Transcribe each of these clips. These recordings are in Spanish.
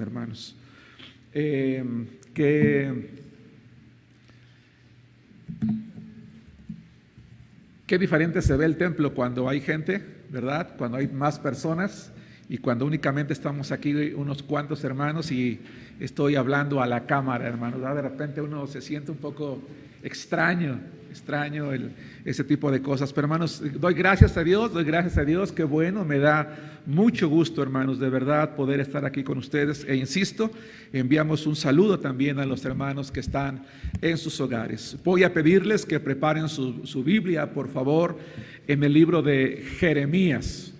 hermanos. Qué diferente se ve el templo cuando hay gente, ¿verdad? Cuando hay más personas y cuando únicamente estamos aquí unos cuantos hermanos y estoy hablando a la cámara, hermanos. De repente uno se siente un poco extraño ese tipo de cosas. Pero hermanos, doy gracias a Dios, qué bueno, me da mucho gusto, hermanos, de verdad poder estar aquí con ustedes. E insisto, enviamos un saludo también a los hermanos que están en sus hogares. Voy a pedirles que preparen su Biblia, por favor, en el libro de Jeremías.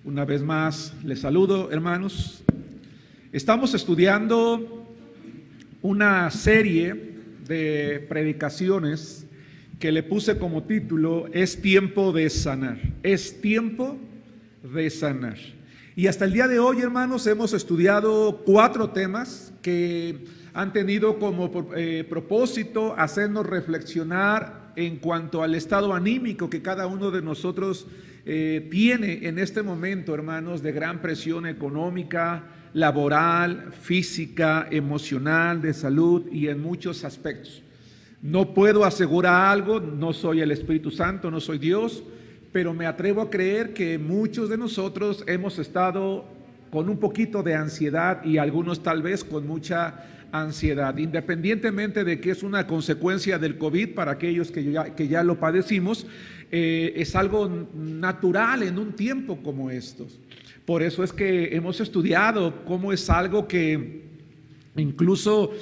Una vez más, les saludo, hermanos. Estamos estudiando una serie de predicaciones que le puse como título: Es tiempo de sanar. Es tiempo de sanar. Y hasta el día de hoy, hermanos, hemos estudiado 4 temas que han tenido como propósito hacernos reflexionar en cuanto al estado anímico que cada uno de nosotros tiene en este momento, hermanos, de gran presión económica, laboral, física, emocional, de salud y en muchos aspectos. No puedo asegurar algo, no soy el Espíritu Santo, no soy Dios, pero me atrevo a creer que muchos de nosotros hemos estado con un poquito de ansiedad y algunos tal vez con mucha ansiedad, independientemente de que es una consecuencia del COVID para aquellos que ya lo padecimos. Es algo natural en un tiempo como estos. Por eso es que hemos estudiado cómo es algo que incluso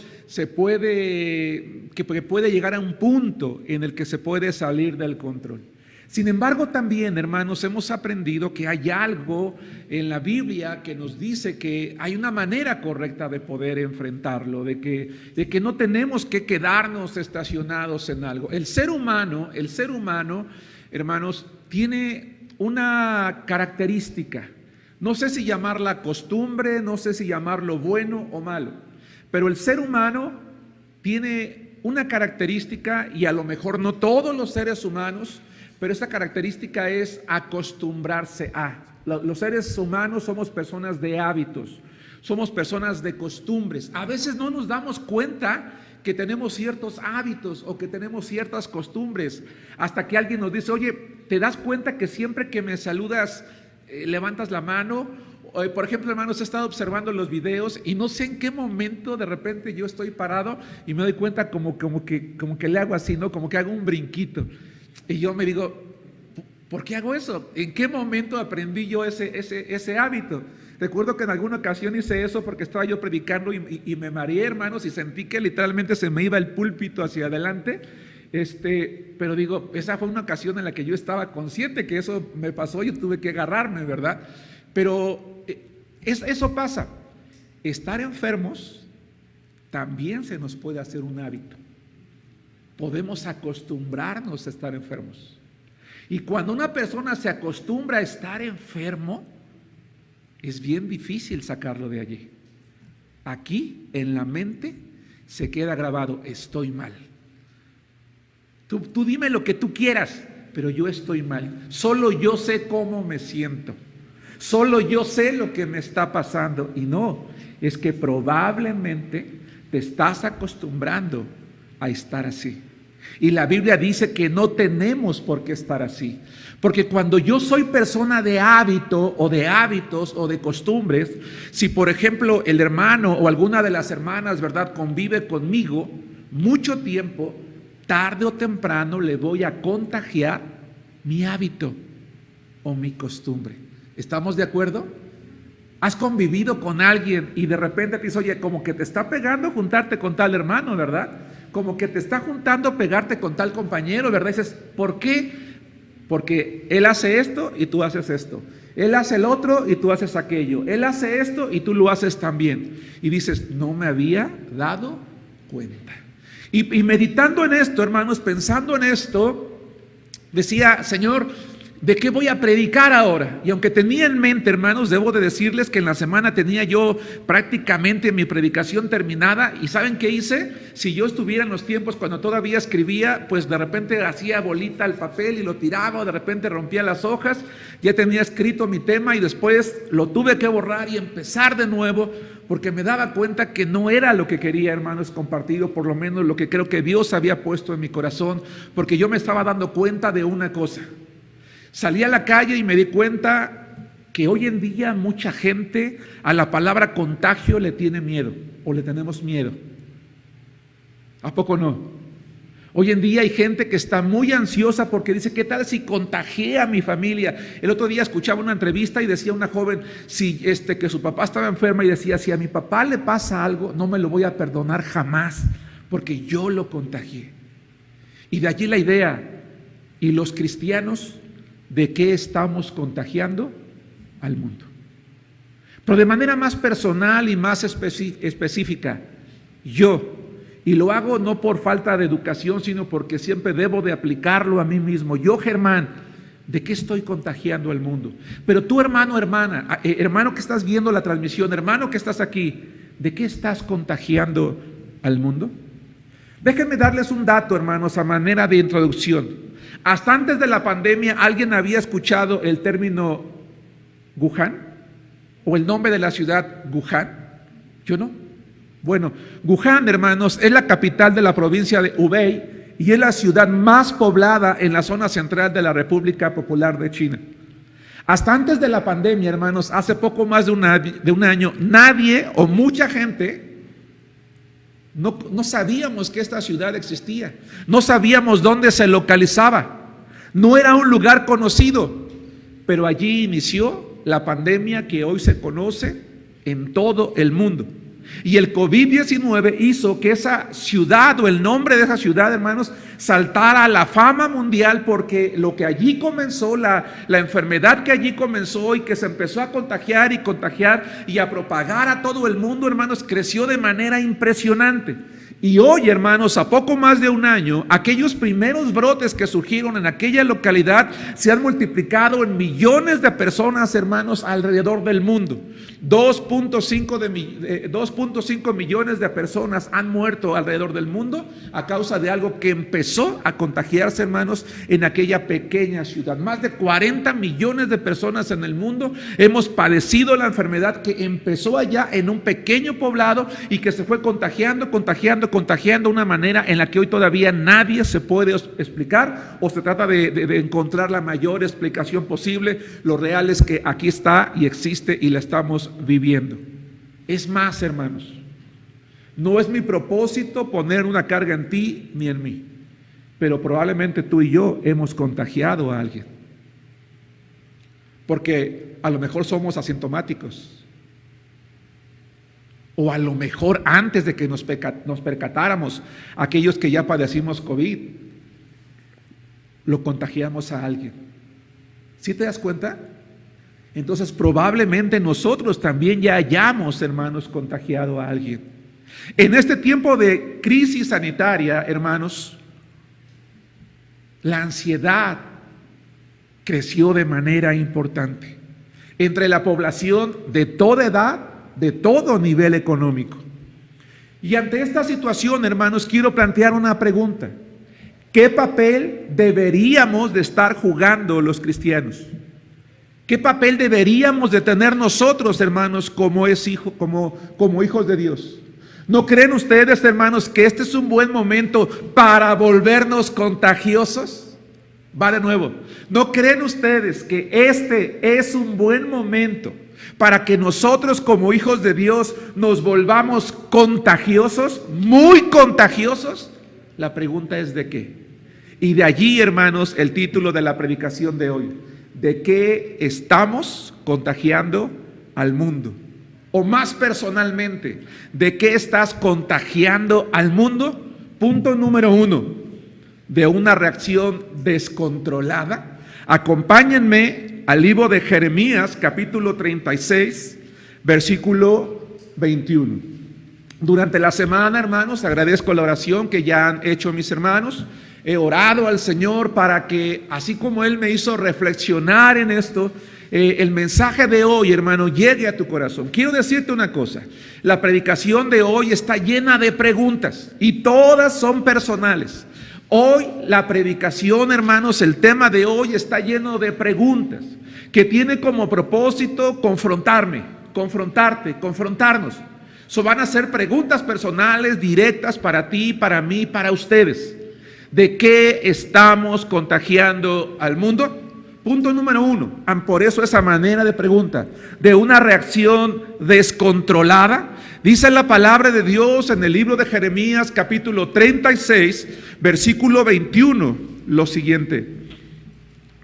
puede llegar a un punto en el que se puede salir del control. Sin embargo, también, hermanos, hemos aprendido que hay algo en la Biblia que nos dice que hay una manera correcta de poder enfrentarlo, de que no tenemos que quedarnos estacionados en algo. El ser humano, hermanos, tiene una característica. No sé si llamarla costumbre, no sé si llamarlo bueno o malo, pero el ser humano tiene una característica, y a lo mejor no todos los seres humanos, pero esta característica es acostumbrarse a. Los seres humanos somos personas de hábitos, somos personas de costumbres. A veces no nos damos cuenta que tenemos ciertos hábitos o que tenemos ciertas costumbres, hasta que alguien nos dice: oye, ¿te das cuenta que siempre que me saludas levantas la mano? Por ejemplo, hermanos, he estado observando los videos y no sé en qué momento de repente yo estoy parado y me doy cuenta como que le hago así, ¿no? Como que hago un brinquito. Y yo me digo: ¿por qué hago eso? ¿En qué momento aprendí yo ese hábito? Recuerdo que en alguna ocasión hice eso porque estaba yo predicando y me mareé, hermanos, y sentí que literalmente se me iba el púlpito hacia adelante. Pero digo, esa fue una ocasión en la que yo estaba consciente que eso me pasó y yo tuve que agarrarme, ¿verdad? Pero eso pasa. Estar enfermos también se nos puede hacer un hábito. Podemos acostumbrarnos a estar enfermos. Y cuando una persona se acostumbra a estar enfermo, es bien difícil sacarlo de allí. Aquí, en la mente, se queda grabado: estoy mal. Tú dime lo que tú quieras, pero yo estoy mal. Solo yo sé cómo me siento. Solo yo sé lo que me está pasando. Y no, es que probablemente te estás acostumbrando a estar así. Y la Biblia dice que no tenemos por qué estar así. Porque cuando yo soy persona de hábito o de hábitos o de costumbres, si por ejemplo el hermano o alguna de las hermanas, ¿verdad?, convive conmigo mucho tiempo, tarde o temprano le voy a contagiar mi hábito o mi costumbre. ¿Estamos de acuerdo? Has convivido con alguien y de repente te dice: oye, como que te está pegando juntarte con tal hermano, ¿verdad? Como que te está juntando pegarte con tal compañero, ¿verdad? Y dices: ¿por qué? Porque él hace esto y tú haces esto. Él hace el otro y tú haces aquello. Él hace esto y tú lo haces también. Y dices: no me había dado cuenta. Y meditando en esto, hermanos, pensando en esto, decía: Señor, ¿de qué voy a predicar ahora? Y aunque tenía en mente, hermanos, debo de decirles que en la semana tenía yo prácticamente mi predicación terminada. ¿Y saben qué hice? Si yo estuviera en los tiempos cuando todavía escribía, pues de repente hacía bolita el papel y lo tiraba, o de repente rompía las hojas. Ya tenía escrito mi tema y después lo tuve que borrar y empezar de nuevo, porque me daba cuenta que no era lo que quería, hermanos, compartido, por lo menos lo que creo que Dios había puesto en mi corazón, porque yo me estaba dando cuenta de una cosa. Salí a la calle y me di cuenta que hoy en día mucha gente a la palabra contagio le tiene miedo, o le tenemos miedo. ¿A poco no? Hoy en día hay gente que está muy ansiosa porque dice, ¿qué tal si contagié a mi familia? El otro día escuchaba una entrevista y decía una joven que su papá estaba enferma y decía, si a mi papá le pasa algo, no me lo voy a perdonar jamás, porque yo lo contagié. Y de allí la idea, ¿y los cristianos de qué estamos contagiando al mundo? Pero de manera más personal y más específica, yo, y lo hago no por falta de educación, sino porque siempre debo de aplicarlo a mí mismo. Yo, Germán, ¿de qué estoy contagiando al mundo? Pero tú, hermano, hermana, hermano que estás viendo la transmisión, hermano que estás aquí, ¿de qué estás contagiando al mundo? Déjenme darles un dato, hermanos, a manera de introducción. Hasta antes de la pandemia, ¿alguien había escuchado el término Wuhan? ¿O el nombre de la ciudad Wuhan? Yo no. Bueno, Wuhan, hermanos, es la capital de la provincia de Hubei y es la ciudad más poblada en la zona central de la República Popular de China. Hasta antes de la pandemia, hermanos, hace poco más de un año, nadie o mucha gente no sabíamos que esta ciudad existía, no sabíamos dónde se localizaba, no era un lugar conocido, pero allí inició la pandemia que hoy se conoce en todo el mundo. Y el COVID-19 hizo que esa ciudad o el nombre de esa ciudad, hermanos, saltara a la fama mundial, porque lo que allí comenzó, la enfermedad que allí comenzó y que se empezó a contagiar y a propagar a todo el mundo, hermanos, creció de manera impresionante. Y hoy, hermanos, a poco más de un año, aquellos primeros brotes que surgieron en aquella localidad se han multiplicado en millones de personas, hermanos, alrededor del mundo. 2.5 millones de personas han muerto alrededor del mundo a causa de algo que empezó a contagiarse, hermanos, en aquella pequeña ciudad. Más de 40 millones de personas en el mundo hemos padecido la enfermedad que empezó allá en un pequeño poblado y que se fue contagiando de una manera en la que hoy todavía nadie se puede explicar, o se trata de encontrar la mayor explicación posible. Lo real es que aquí está y existe y la estamos viviendo. Es más, hermanos, no es mi propósito poner una carga en ti ni en mí, pero probablemente tú y yo hemos contagiado a alguien, porque a lo mejor somos asintomáticos, o a lo mejor antes de que nos percatáramos, aquellos que ya padecimos COVID, lo contagiamos a alguien. ¿Sí te das cuenta? Entonces probablemente nosotros también ya hayamos, hermanos, contagiado a alguien. En este tiempo de crisis sanitaria, hermanos, la ansiedad creció de manera importante entre la población de toda edad, de todo nivel económico. Y ante esta situación, hermanos, quiero plantear una pregunta. ¿Qué papel deberíamos de estar jugando los cristianos? ¿Qué papel deberíamos de tener nosotros, hermanos, como hijos de Dios? ¿No creen ustedes, hermanos, que este es un buen momento para volvernos contagiosos? Va de nuevo. ¿No creen ustedes que este es un buen momento para que nosotros como hijos de Dios nos volvamos contagiosos, muy contagiosos? La pregunta es ¿de qué? Y de allí, hermanos, el título de la predicación de hoy: ¿de qué estamos contagiando al mundo? O más personalmente, ¿de qué estás contagiando al mundo? Punto número 1, de una reacción descontrolada. Acompáñenme al libro de Jeremías, capítulo 36, versículo 21. Durante la semana, hermanos, agradezco la oración que ya han hecho mis hermanos. He orado al Señor para que, así como Él me hizo reflexionar en esto, el mensaje de hoy, hermano, llegue a tu corazón. Quiero decirte una cosa: la predicación de hoy está llena de preguntas y todas son personales. Hoy la predicación, hermanos, el tema de hoy está lleno de preguntas que tiene como propósito confrontarme, confrontarte, confrontarnos. Van a ser preguntas personales, directas para ti, para mí, para ustedes. ¿De qué estamos contagiando al mundo? Punto número 1, por eso esa manera de pregunta, de una reacción descontrolada. Dice la palabra de Dios en el libro de Jeremías capítulo 36, versículo 21, lo siguiente: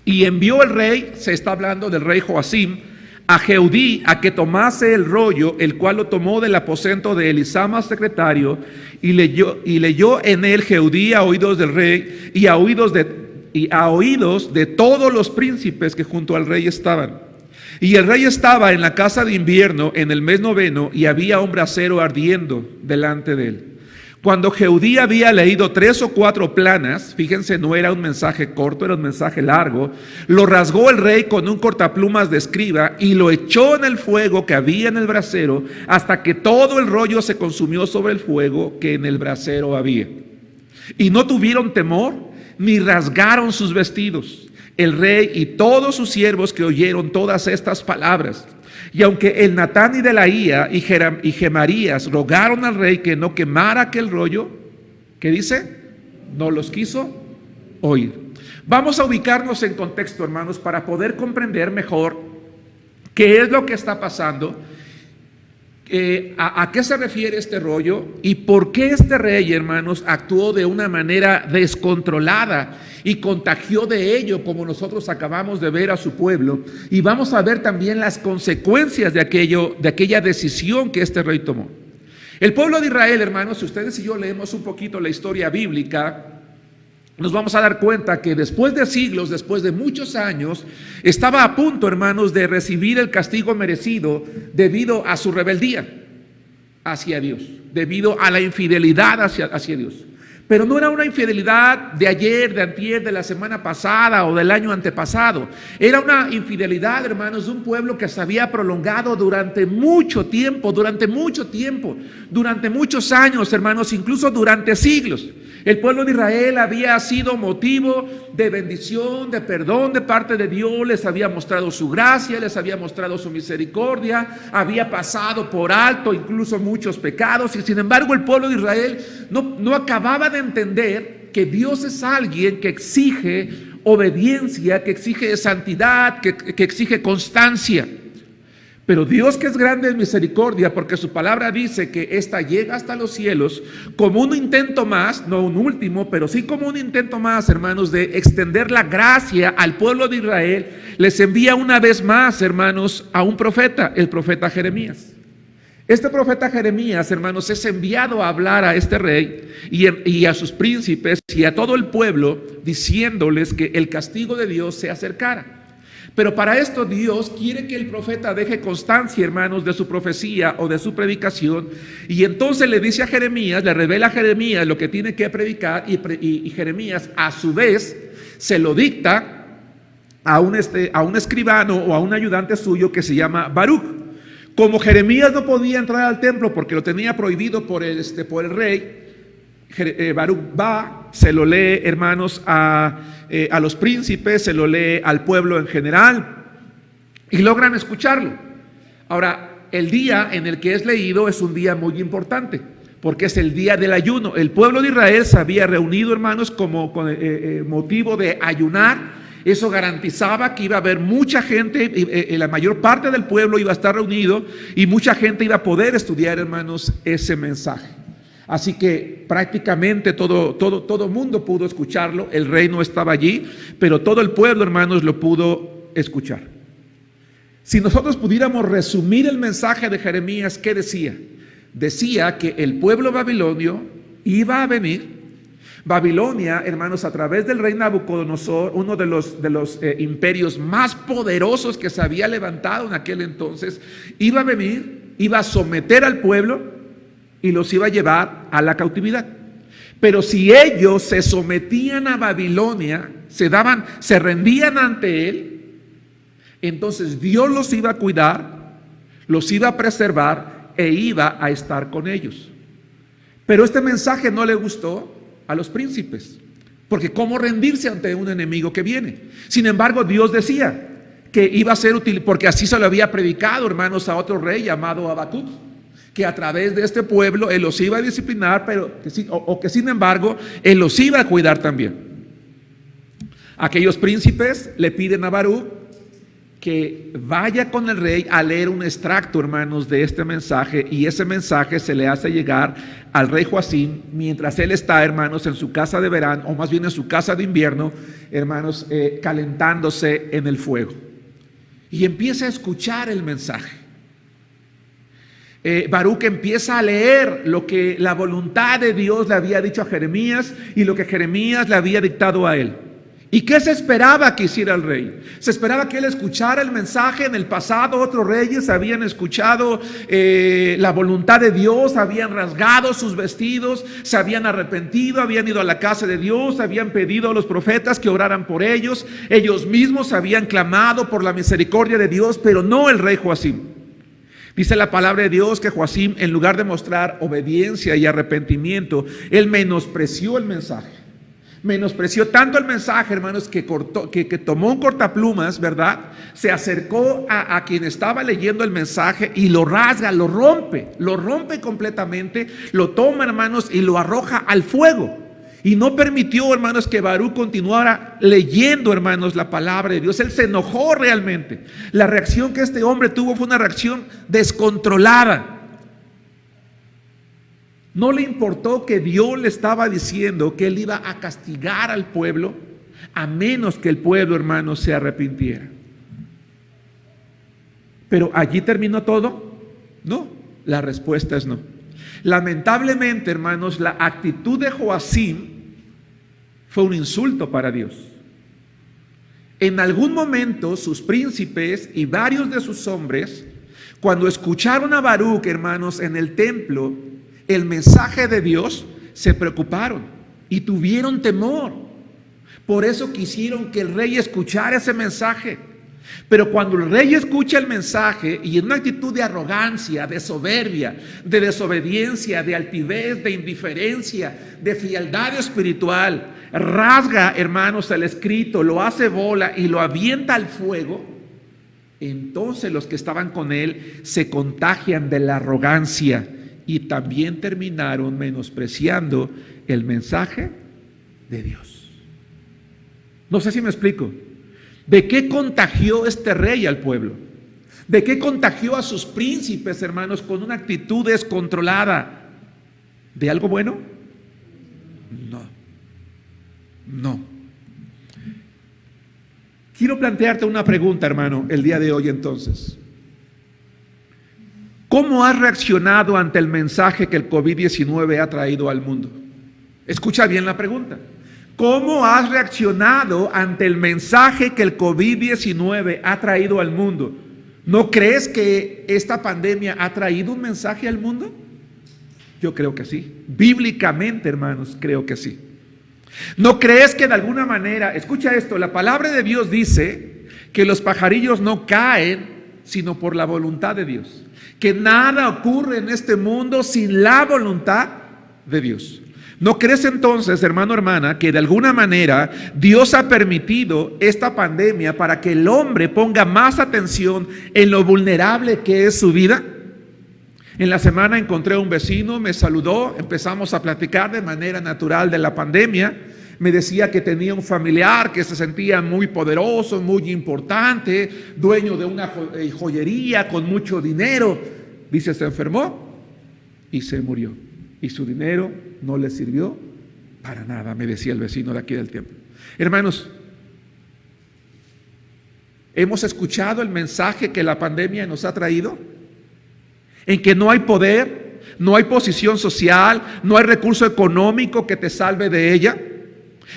y envió el rey, se está hablando del rey Joacim, a Jehudí a que tomase el rollo, el cual lo tomó del aposento de Elisama secretario, y leyó en él Jehudí a oídos del rey y a oídos de todos los príncipes que junto al rey estaban. Y el rey estaba en la casa de invierno en el mes 9, y había un brasero ardiendo delante de él. Cuando Jehudí había leído 3 o 4 planas, fíjense, no era un mensaje corto, era un mensaje largo, lo rasgó el rey con un cortaplumas de escriba y lo echó en el fuego que había en el brasero, hasta que todo el rollo se consumió sobre el fuego que en el brasero había. Y no tuvieron temor, ni rasgaron sus vestidos, el rey y todos sus siervos que oyeron todas estas palabras. Y aunque el Natán y Delaía y Gemarías rogaron al rey que no quemara aquel rollo, ¿qué dice? No los quiso oír. Vamos a ubicarnos en contexto, hermanos, para poder comprender mejor qué es lo que está pasando, a qué se refiere este rollo y por qué este rey, hermanos, actuó de una manera descontrolada y contagió de ello, como nosotros acabamos de ver, a su pueblo. Y vamos a ver también las consecuencias de aquella decisión que este rey tomó. El pueblo de Israel, hermanos, si ustedes y yo leemos un poquito la historia bíblica, nos vamos a dar cuenta que después de siglos, después de muchos años, estaba a punto, hermanos, de recibir el castigo merecido debido a su rebeldía hacia Dios, debido a la infidelidad hacia Dios. Pero no era una infidelidad de ayer, de antier, de la semana pasada o del año antepasado. Era una infidelidad, hermanos, de un pueblo que se había prolongado durante mucho tiempo, durante muchos años, hermanos, incluso durante siglos. El pueblo de Israel había sido motivo de bendición, de perdón de parte de Dios. Les había mostrado su gracia, les había mostrado su misericordia, había pasado por alto incluso muchos pecados. Y sin embargo el pueblo de Israel no acababa de entender que Dios es alguien que exige obediencia, que exige santidad, que exige constancia. Pero Dios, que es grande en misericordia, porque su palabra dice que esta llega hasta los cielos, como un intento más, no un último, pero sí como un intento más, hermanos, de extender la gracia al pueblo de Israel, les envía una vez más, hermanos, a un profeta, el profeta Jeremías. Este profeta Jeremías, hermanos, es enviado a hablar a este rey y a sus príncipes y a todo el pueblo, diciéndoles que el castigo de Dios se acercara. Pero para esto Dios quiere que el profeta deje constancia, hermanos, de su profecía o de su predicación. Y entonces le dice a Jeremías, le revela a Jeremías lo que tiene que predicar, y Jeremías a su vez se lo dicta a un escribano o a un ayudante suyo que se llama Baruch. Como Jeremías no podía entrar al templo porque lo tenía prohibido por el rey, Baruch va, se lo lee, hermanos, a los príncipes, se lo lee al pueblo en general y logran escucharlo. Ahora, el día en el que es leído es un día muy importante porque es el día del ayuno. El pueblo de Israel se había reunido, hermanos, con motivo de ayunar. Eso garantizaba que iba a haber mucha gente, la mayor parte del pueblo iba a estar reunido y mucha gente iba a poder estudiar, hermanos, ese mensaje. Así que prácticamente todo mundo pudo escucharlo. El rey no estaba allí, pero todo el pueblo, hermanos, lo pudo escuchar. Si nosotros pudiéramos resumir el mensaje de Jeremías, ¿qué decía? Decía que el pueblo babilonio iba a venir. Babilonia, hermanos, a través del rey Nabucodonosor, uno de los imperios más poderosos que se había levantado en aquel entonces, iba a venir, iba a someter al pueblo y los iba a llevar a la cautividad. Pero si ellos se sometían a Babilonia, se rendían ante él, entonces Dios los iba a cuidar, los iba a preservar e iba a estar con ellos. Pero este mensaje no le gustó a los príncipes, porque ¿cómo rendirse ante un enemigo que viene? Sin embargo, Dios decía que iba a ser útil, porque así se lo había predicado, hermanos, a otro rey llamado Habacuc, que a través de este pueblo Él los iba a disciplinar, pero que sin embargo Él los iba a cuidar también. Aquellos príncipes le piden a Baruch que vaya con el rey a leer un extracto, hermanos, de este mensaje, y ese mensaje se le hace llegar al rey Joacim mientras él está, hermanos, en su casa de verano, o más bien en su casa de invierno, hermanos, calentándose en el fuego. Y empieza a escuchar el mensaje. Baruch empieza a leer lo que la voluntad de Dios le había dicho a Jeremías y lo que Jeremías le había dictado a él. ¿Y qué se esperaba que hiciera el rey? Se esperaba que él escuchara el mensaje. En el pasado otros reyes habían escuchado la voluntad de Dios, habían rasgado sus vestidos, se habían arrepentido, habían ido a la casa de Dios, habían pedido a los profetas que oraran por ellos, ellos mismos habían clamado por la misericordia de Dios, pero no el rey Joacim. Dice la palabra de Dios que Joacim, en lugar de mostrar obediencia y arrepentimiento, él menospreció el mensaje. Menospreció tanto el mensaje, hermanos, que tomó un cortaplumas, ¿verdad? Se acercó a quien estaba leyendo el mensaje y lo rasga, lo rompe completamente, lo toma, hermanos, y lo arroja al fuego. Y no permitió, hermanos, que Baruch continuara leyendo, hermanos, la palabra de Dios. Él se enojó realmente. La reacción que este hombre tuvo fue una reacción descontrolada. No le importó que Dios le estaba diciendo que él iba a castigar al pueblo, a menos que el pueblo, hermanos, se arrepintiera. Pero allí terminó todo. No, la respuesta es no. Lamentablemente, hermanos, la actitud de Joacim fue un insulto para Dios. En algún momento sus príncipes y varios de sus hombres, cuando escucharon a Baruch, hermanos, en el templo, el mensaje de Dios, se preocuparon y tuvieron temor. Por eso quisieron que el rey escuchara ese mensaje. Pero cuando el rey escucha el mensaje y en una actitud de arrogancia, de soberbia, de desobediencia, de altivez, de indiferencia, de frialdad espiritual, rasga, hermanos, el escrito, lo hace bola y lo avienta al fuego, entonces los que estaban con él se contagian de la arrogancia y también terminaron menospreciando el mensaje de Dios. No sé si me explico. ¿De qué contagió este rey al pueblo? ¿De qué contagió a sus príncipes, hermanos, con una actitud descontrolada? ¿De algo bueno? No. Quiero plantearte una pregunta, hermano, el día de hoy entonces. ¿Cómo has reaccionado ante el mensaje que el COVID-19 ha traído al mundo? Escucha bien la pregunta. ¿Cómo has reaccionado ante el mensaje que el COVID-19 ha traído al mundo? ¿No crees que esta pandemia ha traído un mensaje al mundo? Yo creo que sí. Bíblicamente, hermanos, creo que sí. ¿No crees que de alguna manera, escucha esto, la palabra de Dios dice que los pajarillos no caen sino por la voluntad de Dios? Que nada ocurre en este mundo sin la voluntad de Dios. ¿No crees entonces, hermano, hermana, que de alguna manera Dios ha permitido esta pandemia para que el hombre ponga más atención en lo vulnerable que es su vida? En la semana encontré a un vecino, me saludó, empezamos a platicar de manera natural de la pandemia. Me decía que tenía un familiar que se sentía muy poderoso, muy importante, dueño de una joyería con mucho dinero. Dice, se enfermó y se murió. Y su dinero no le sirvió para nada, me decía el vecino de aquí del templo. Hermanos, ¿hemos escuchado el mensaje que la pandemia nos ha traído? En que no hay poder, no hay posición social, no hay recurso económico que te salve de ella.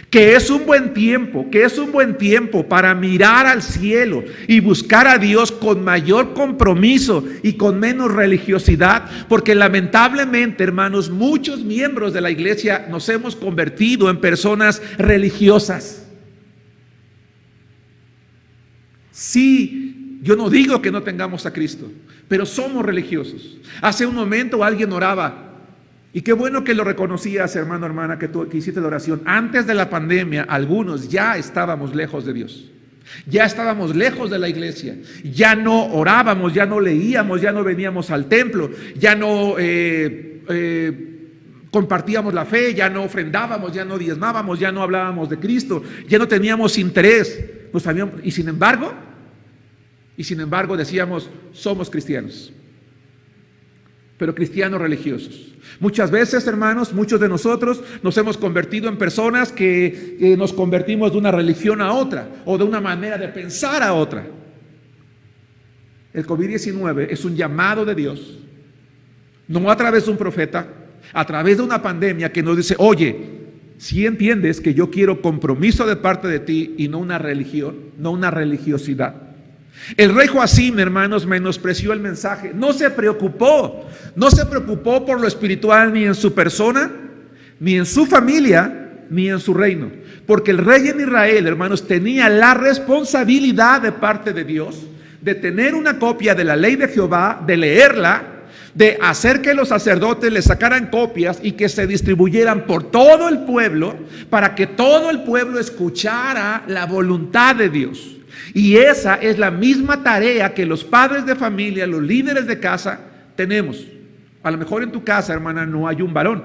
que es un buen tiempo para mirar al cielo y buscar a Dios con mayor compromiso y con menos religiosidad, porque lamentablemente, hermanos, muchos miembros de la iglesia nos hemos convertido en personas religiosas. Sí, yo no digo que no tengamos a Cristo, pero somos religiosos. Hace un momento alguien oraba. Y qué bueno que lo reconocías, hermano, hermana, que hiciste la oración. Antes de la pandemia, algunos ya estábamos lejos de Dios. Ya estábamos lejos de la iglesia. Ya no orábamos, ya no leíamos, ya no veníamos al templo, ya no compartíamos la fe, ya no ofrendábamos, ya no diezmábamos, ya no hablábamos de Cristo, ya no teníamos interés. Y sin embargo decíamos, somos cristianos. Pero cristianos religiosos. Muchas veces, hermanos, muchos de nosotros nos hemos convertido en personas que nos convertimos de una religión a otra o de una manera de pensar a otra. El COVID-19 es un llamado de Dios, no a través de un profeta, a través de una pandemia que nos dice, oye, si entiendes que yo quiero compromiso de parte de ti y no una religión, no una religiosidad. El rey Joacim, hermanos, menospreció el mensaje. No se preocupó por lo espiritual ni en su persona, ni en su familia, ni en su reino. Porque el rey en Israel, hermanos, tenía la responsabilidad de parte de Dios de tener una copia de la ley de Jehová, de leerla, de hacer que los sacerdotes le sacaran copias y que se distribuyeran por todo el pueblo, para que todo el pueblo escuchara la voluntad de Dios. Y esa es la misma tarea que los padres de familia, los líderes de casa, tenemos. A lo mejor en tu casa, hermana, no hay un varón.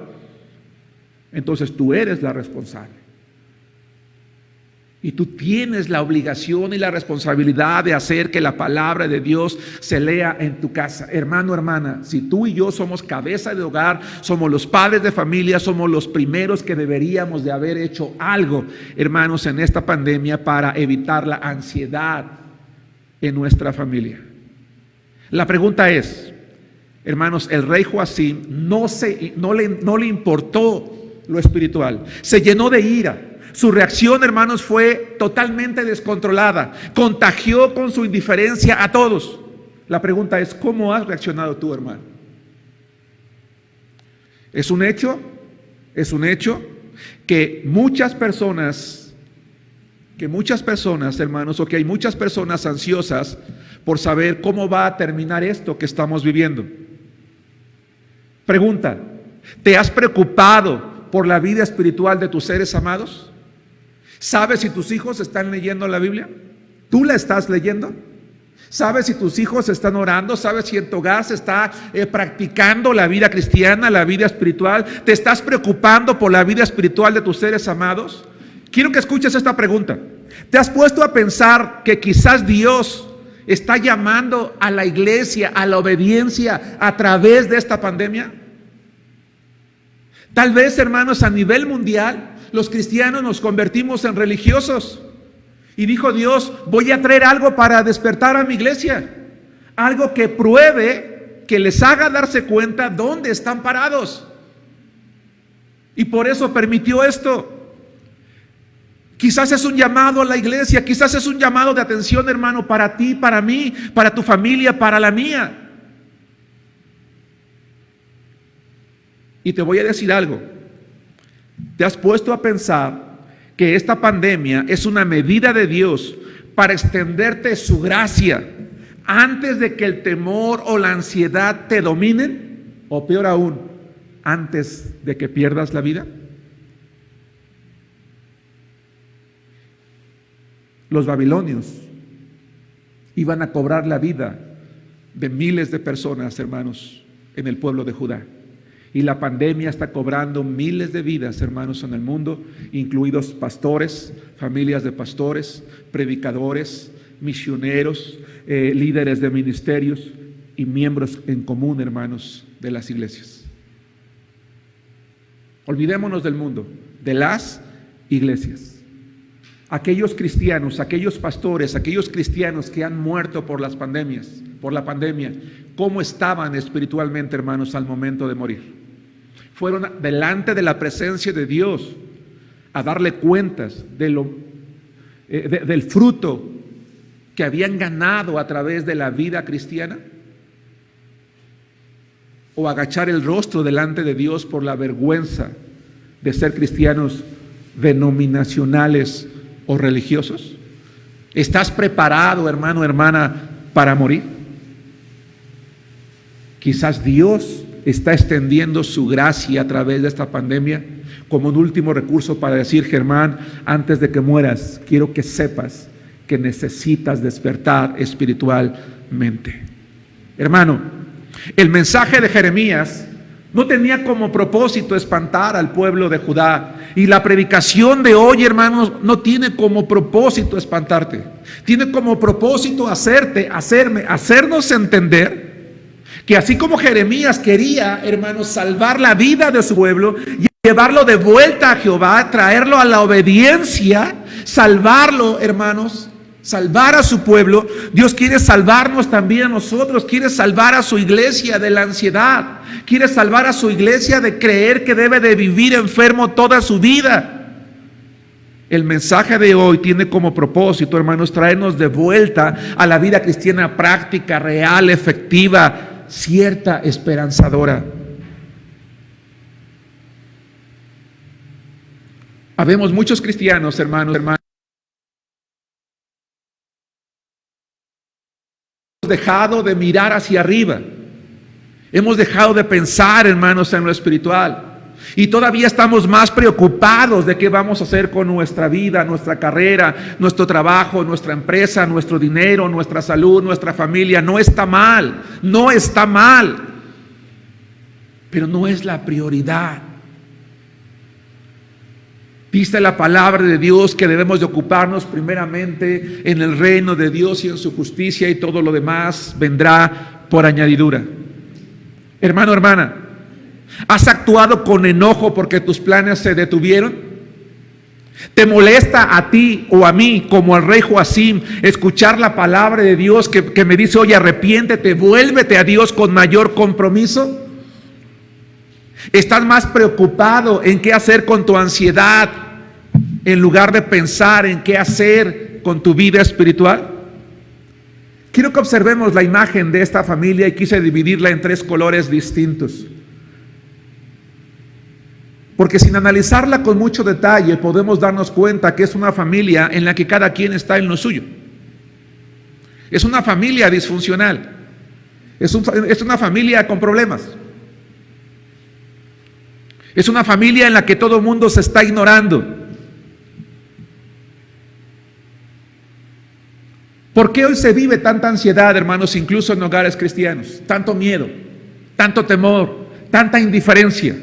Entonces tú eres la responsable. Y tú tienes la obligación y la responsabilidad de hacer que la palabra de Dios se lea en tu casa. Hermano, hermana, si tú y yo somos cabeza de hogar, somos los padres de familia, somos los primeros que deberíamos de haber hecho algo, hermanos, en esta pandemia para evitar la ansiedad en nuestra familia. La pregunta es, hermanos, el rey Joacim no le importó lo espiritual, se llenó de ira. Su reacción, hermanos, fue totalmente descontrolada. Contagió con su indiferencia a todos. La pregunta es, ¿cómo has reaccionado tú, hermano? Es un hecho que muchas personas, hermanos, o que hay muchas personas ansiosas por saber cómo va a terminar esto que estamos viviendo. Pregunta, ¿te has preocupado por la vida espiritual de tus seres amados? ¿Sabes si tus hijos están leyendo la Biblia? ¿Tú la estás leyendo? ¿Sabes si tus hijos están orando? ¿Sabes si en tu hogar se está practicando la vida cristiana, la vida espiritual? ¿Te estás preocupando por la vida espiritual de tus seres amados? Quiero que escuches esta pregunta. ¿Te has puesto a pensar que quizás Dios está llamando a la iglesia a la obediencia a través de esta pandemia? Tal vez, hermanos, a nivel mundial, los cristianos nos convertimos en religiosos. Y dijo Dios, voy a traer algo para despertar a mi iglesia. Algo que pruebe, que les haga darse cuenta dónde están parados. Y por eso permitió esto. Quizás es un llamado a la iglesia, quizás es un llamado de atención, hermano, para ti, para mí, para tu familia, para la mía. Y te voy a decir algo. ¿Te has puesto a pensar que esta pandemia es una medida de Dios para extenderte su gracia antes de que el temor o la ansiedad te dominen? O peor aún, antes de que pierdas la vida. Los babilonios iban a cobrar la vida de miles de personas, hermanos, en el pueblo de Judá. Y la pandemia está cobrando miles de vidas, hermanos, en el mundo, incluidos pastores, familias de pastores, predicadores, misioneros, líderes de ministerios y miembros en común, hermanos, de las iglesias. Olvidémonos del mundo, de las iglesias. Aquellos cristianos, aquellos pastores, aquellos cristianos que han muerto por las pandemias, por la pandemia, ¿cómo estaban espiritualmente, hermanos, al momento de morir? Fueron delante de la presencia de Dios a darle cuentas del fruto que habían ganado a través de la vida cristiana? ¿O agachar el rostro delante de Dios por la vergüenza de ser cristianos denominacionales o religiosos? ¿Estás preparado, hermano, hermana, para morir? Quizás Dios está extendiendo su gracia a través de esta pandemia como un último recurso para decir: Germán, antes de que mueras, quiero que sepas que necesitas despertar espiritualmente. Hermano, el mensaje de Jeremías no tenía como propósito espantar al pueblo de Judá. Y la predicación de hoy, hermanos, no tiene como propósito espantarte. Tiene como propósito hacernos entender que así como Jeremías quería, hermanos, salvar la vida de su pueblo, llevarlo de vuelta a Jehová, traerlo a la obediencia, salvarlo, hermanos, salvar a su pueblo, Dios quiere salvarnos también a nosotros. Quiere salvar a su iglesia de la ansiedad. Quiere salvar a su iglesia de creer que debe de vivir enfermo toda su vida. El mensaje de hoy tiene como propósito, hermanos, traernos de vuelta a la vida cristiana práctica, real, efectiva, cierta, esperanzadora. Habemos muchos cristianos, hermanos, dejado de mirar hacia arriba. Hemos dejado de pensar, hermanos, en lo espiritual. Y todavía estamos más preocupados de qué vamos a hacer con nuestra vida, nuestra carrera, nuestro trabajo, nuestra empresa, nuestro dinero, nuestra salud, nuestra familia. No está mal, no está mal, pero no es la prioridad. Dice la palabra de Dios que debemos de ocuparnos primeramente en el reino de Dios y en su justicia, y todo lo demás vendrá por añadidura. Hermano, hermana, ¿has actuado con enojo porque tus planes se detuvieron? ¿Te molesta a ti o a mí, como al rey Joacim, escuchar la palabra de Dios que me dice: oye, arrepiéntete, vuélvete a Dios con mayor compromiso? ¿Estás más preocupado en qué hacer con tu ansiedad en lugar de pensar en qué hacer con tu vida espiritual? Quiero que observemos la imagen de esta familia y quise dividirla en 3 colores distintos. Porque sin analizarla con mucho detalle podemos darnos cuenta que es una familia en la que cada quien está en lo suyo. Es una familia disfuncional. Es una familia con problemas. Es una familia en la que todo el mundo se está ignorando. ¿Por qué hoy se vive tanta ansiedad, hermanos, incluso en hogares cristianos? Tanto miedo, tanto temor, tanta indiferencia.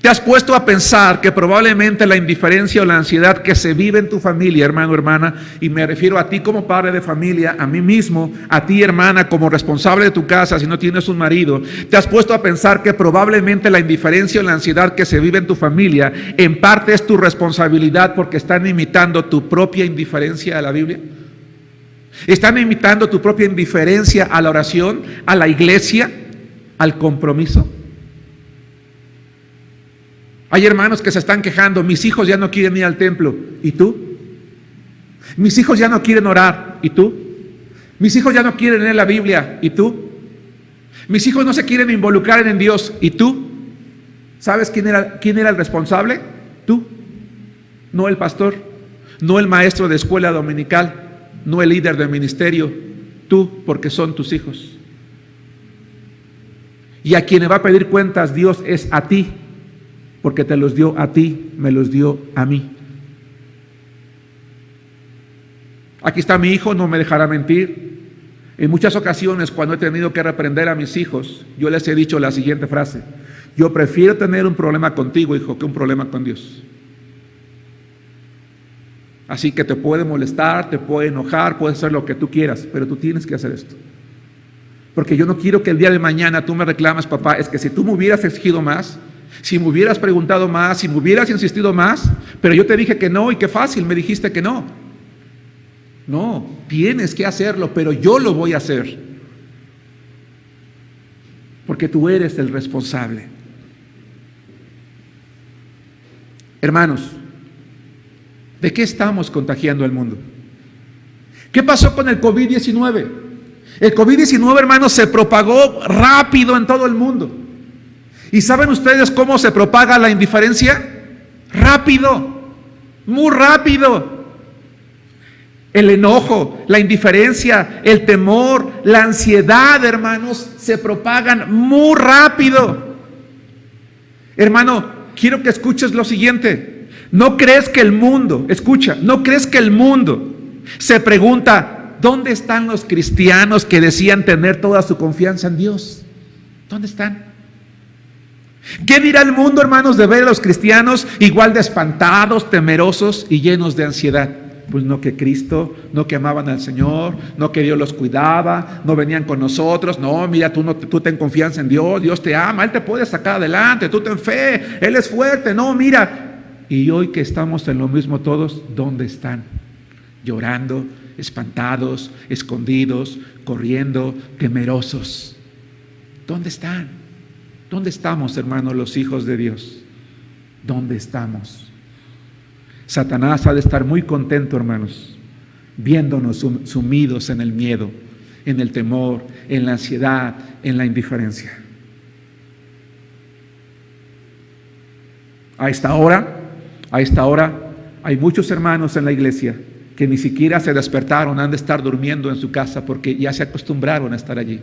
¿Te has puesto a pensar que probablemente la indiferencia o la ansiedad que se vive en tu familia, hermano, hermana, y me refiero a ti como padre de familia, a mí mismo, a ti, hermana, como responsable de tu casa si no tienes un marido, te has puesto a pensar que probablemente la indiferencia o la ansiedad que se vive en tu familia en parte es tu responsabilidad porque están imitando tu propia indiferencia a la Biblia? ¿Están imitando tu propia indiferencia a la oración, a la iglesia, al compromiso? Hay hermanos que se están quejando: mis hijos ya no quieren ir al templo. ¿Y tú? Mis hijos ya no quieren orar. ¿Y tú? Mis hijos ya no quieren leer la Biblia. ¿Y tú? Mis hijos no se quieren involucrar en Dios. ¿Y tú? ¿Sabes quién era el responsable? Tú. No el pastor, no el maestro de escuela dominical, no el líder de ministerio. Tú, porque son tus hijos. Y a quien le va a pedir cuentas Dios es a ti, porque te los dio a ti, me los dio a mí. Aquí está mi hijo, no me dejará mentir. En muchas ocasiones, cuando he tenido que reprender a mis hijos, yo les he dicho la siguiente frase: yo prefiero tener un problema contigo, hijo, que un problema con Dios. Así que te puede molestar, te puede enojar, puedes hacer lo que tú quieras, pero tú tienes que hacer esto. Porque yo no quiero que el día de mañana tú me reclames: papá, es que si tú me hubieras exigido más, si me hubieras preguntado más, si me hubieras insistido más, pero yo te dije que no y qué fácil me dijiste que no. No, tienes que hacerlo, pero yo lo voy a hacer. Porque tú eres el responsable. Hermanos, ¿De qué estamos contagiando al mundo? ¿Qué pasó con el COVID-19? El COVID-19, hermanos, se propagó rápido en todo el mundo. ¿Y saben ustedes cómo se propaga la indiferencia? Rápido, muy rápido. El enojo, la indiferencia, el temor, la ansiedad, hermanos, se propagan muy rápido. Hermano, quiero que escuches lo siguiente. ¿No crees que el mundo, escucha, no crees que el mundo se pregunta, ¿dónde están los cristianos que decían tener toda su confianza en Dios? ¿Dónde están? ¿Qué dirá el mundo, hermanos, de ver a los cristianos igual de espantados, temerosos y llenos de ansiedad? Pues no que Cristo, no que amaban al Señor, no que Dios los cuidaba, no venían con nosotros. No, mira, tú ten confianza en Dios, Dios te ama, Él te puede sacar adelante, tú ten fe, Él es fuerte. No, mira. Y hoy que estamos en lo mismo todos, ¿dónde están? Llorando, espantados, escondidos, corriendo, temerosos. ¿Dónde están? ¿Dónde estamos, hermanos, los hijos de Dios? ¿Dónde estamos? Satanás ha de estar muy contento, hermanos, viéndonos sumidos en el miedo, en el temor, en la ansiedad, en la indiferencia. A esta hora hay muchos hermanos en la iglesia que ni siquiera se despertaron, han de estar durmiendo en su casa porque ya se acostumbraron a estar allí.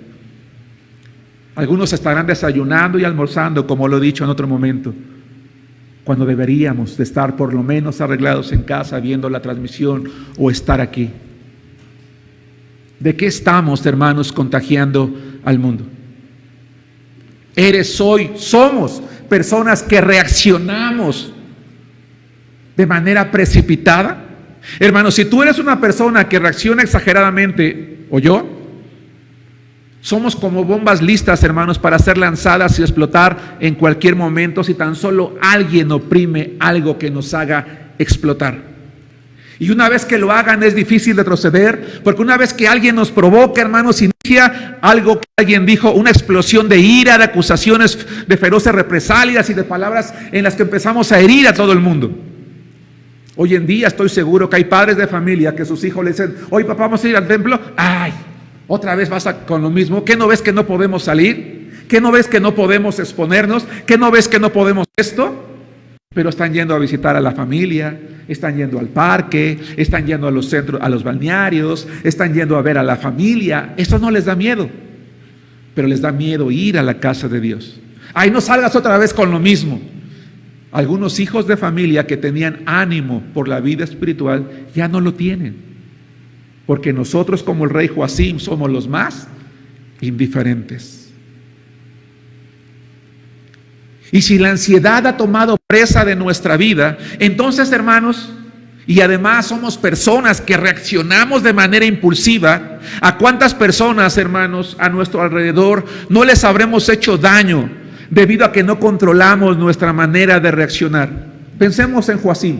Algunos estarán desayunando y almorzando, como lo he dicho en otro momento, cuando deberíamos de estar por lo menos arreglados en casa viendo la transmisión o estar aquí. ¿De qué estamos, hermanos, contagiando al mundo? Somos personas que reaccionamos de manera precipitada. Hermanos, si tú eres una persona que reacciona exageradamente, o yo, somos como bombas listas, hermanos, para ser lanzadas y explotar en cualquier momento si tan solo alguien oprime algo que nos haga explotar. Y una vez que lo hagan es difícil retroceder, porque una vez que alguien nos provoca, hermanos, inicia algo que alguien dijo, una explosión de ira, de acusaciones, de feroces represalias y de palabras en las que empezamos a herir a todo el mundo. Hoy en día estoy seguro que hay padres de familia que sus hijos le dicen, oye papá, vamos a ir al templo. Ay, otra vez vas con lo mismo. ¿Qué no ves que no podemos salir? ¿Qué no ves que no podemos exponernos? ¿Qué no ves que no podemos esto? Pero están yendo a visitar a la familia, están yendo al parque, están yendo a los centros, a los balnearios, están yendo a ver a la familia. Eso no les da miedo, pero les da miedo ir a la casa de Dios. Ay, no salgas otra vez con lo mismo. Algunos hijos de familia que tenían ánimo por la vida espiritual ya no lo tienen, porque nosotros, como el rey Joacim, somos los más indiferentes. Y si la ansiedad ha tomado presa de nuestra vida, entonces, hermanos, y además somos personas que reaccionamos de manera impulsiva, ¿a cuántas personas, hermanos, a nuestro alrededor no les habremos hecho daño debido a que no controlamos nuestra manera de reaccionar? Pensemos en Joacim.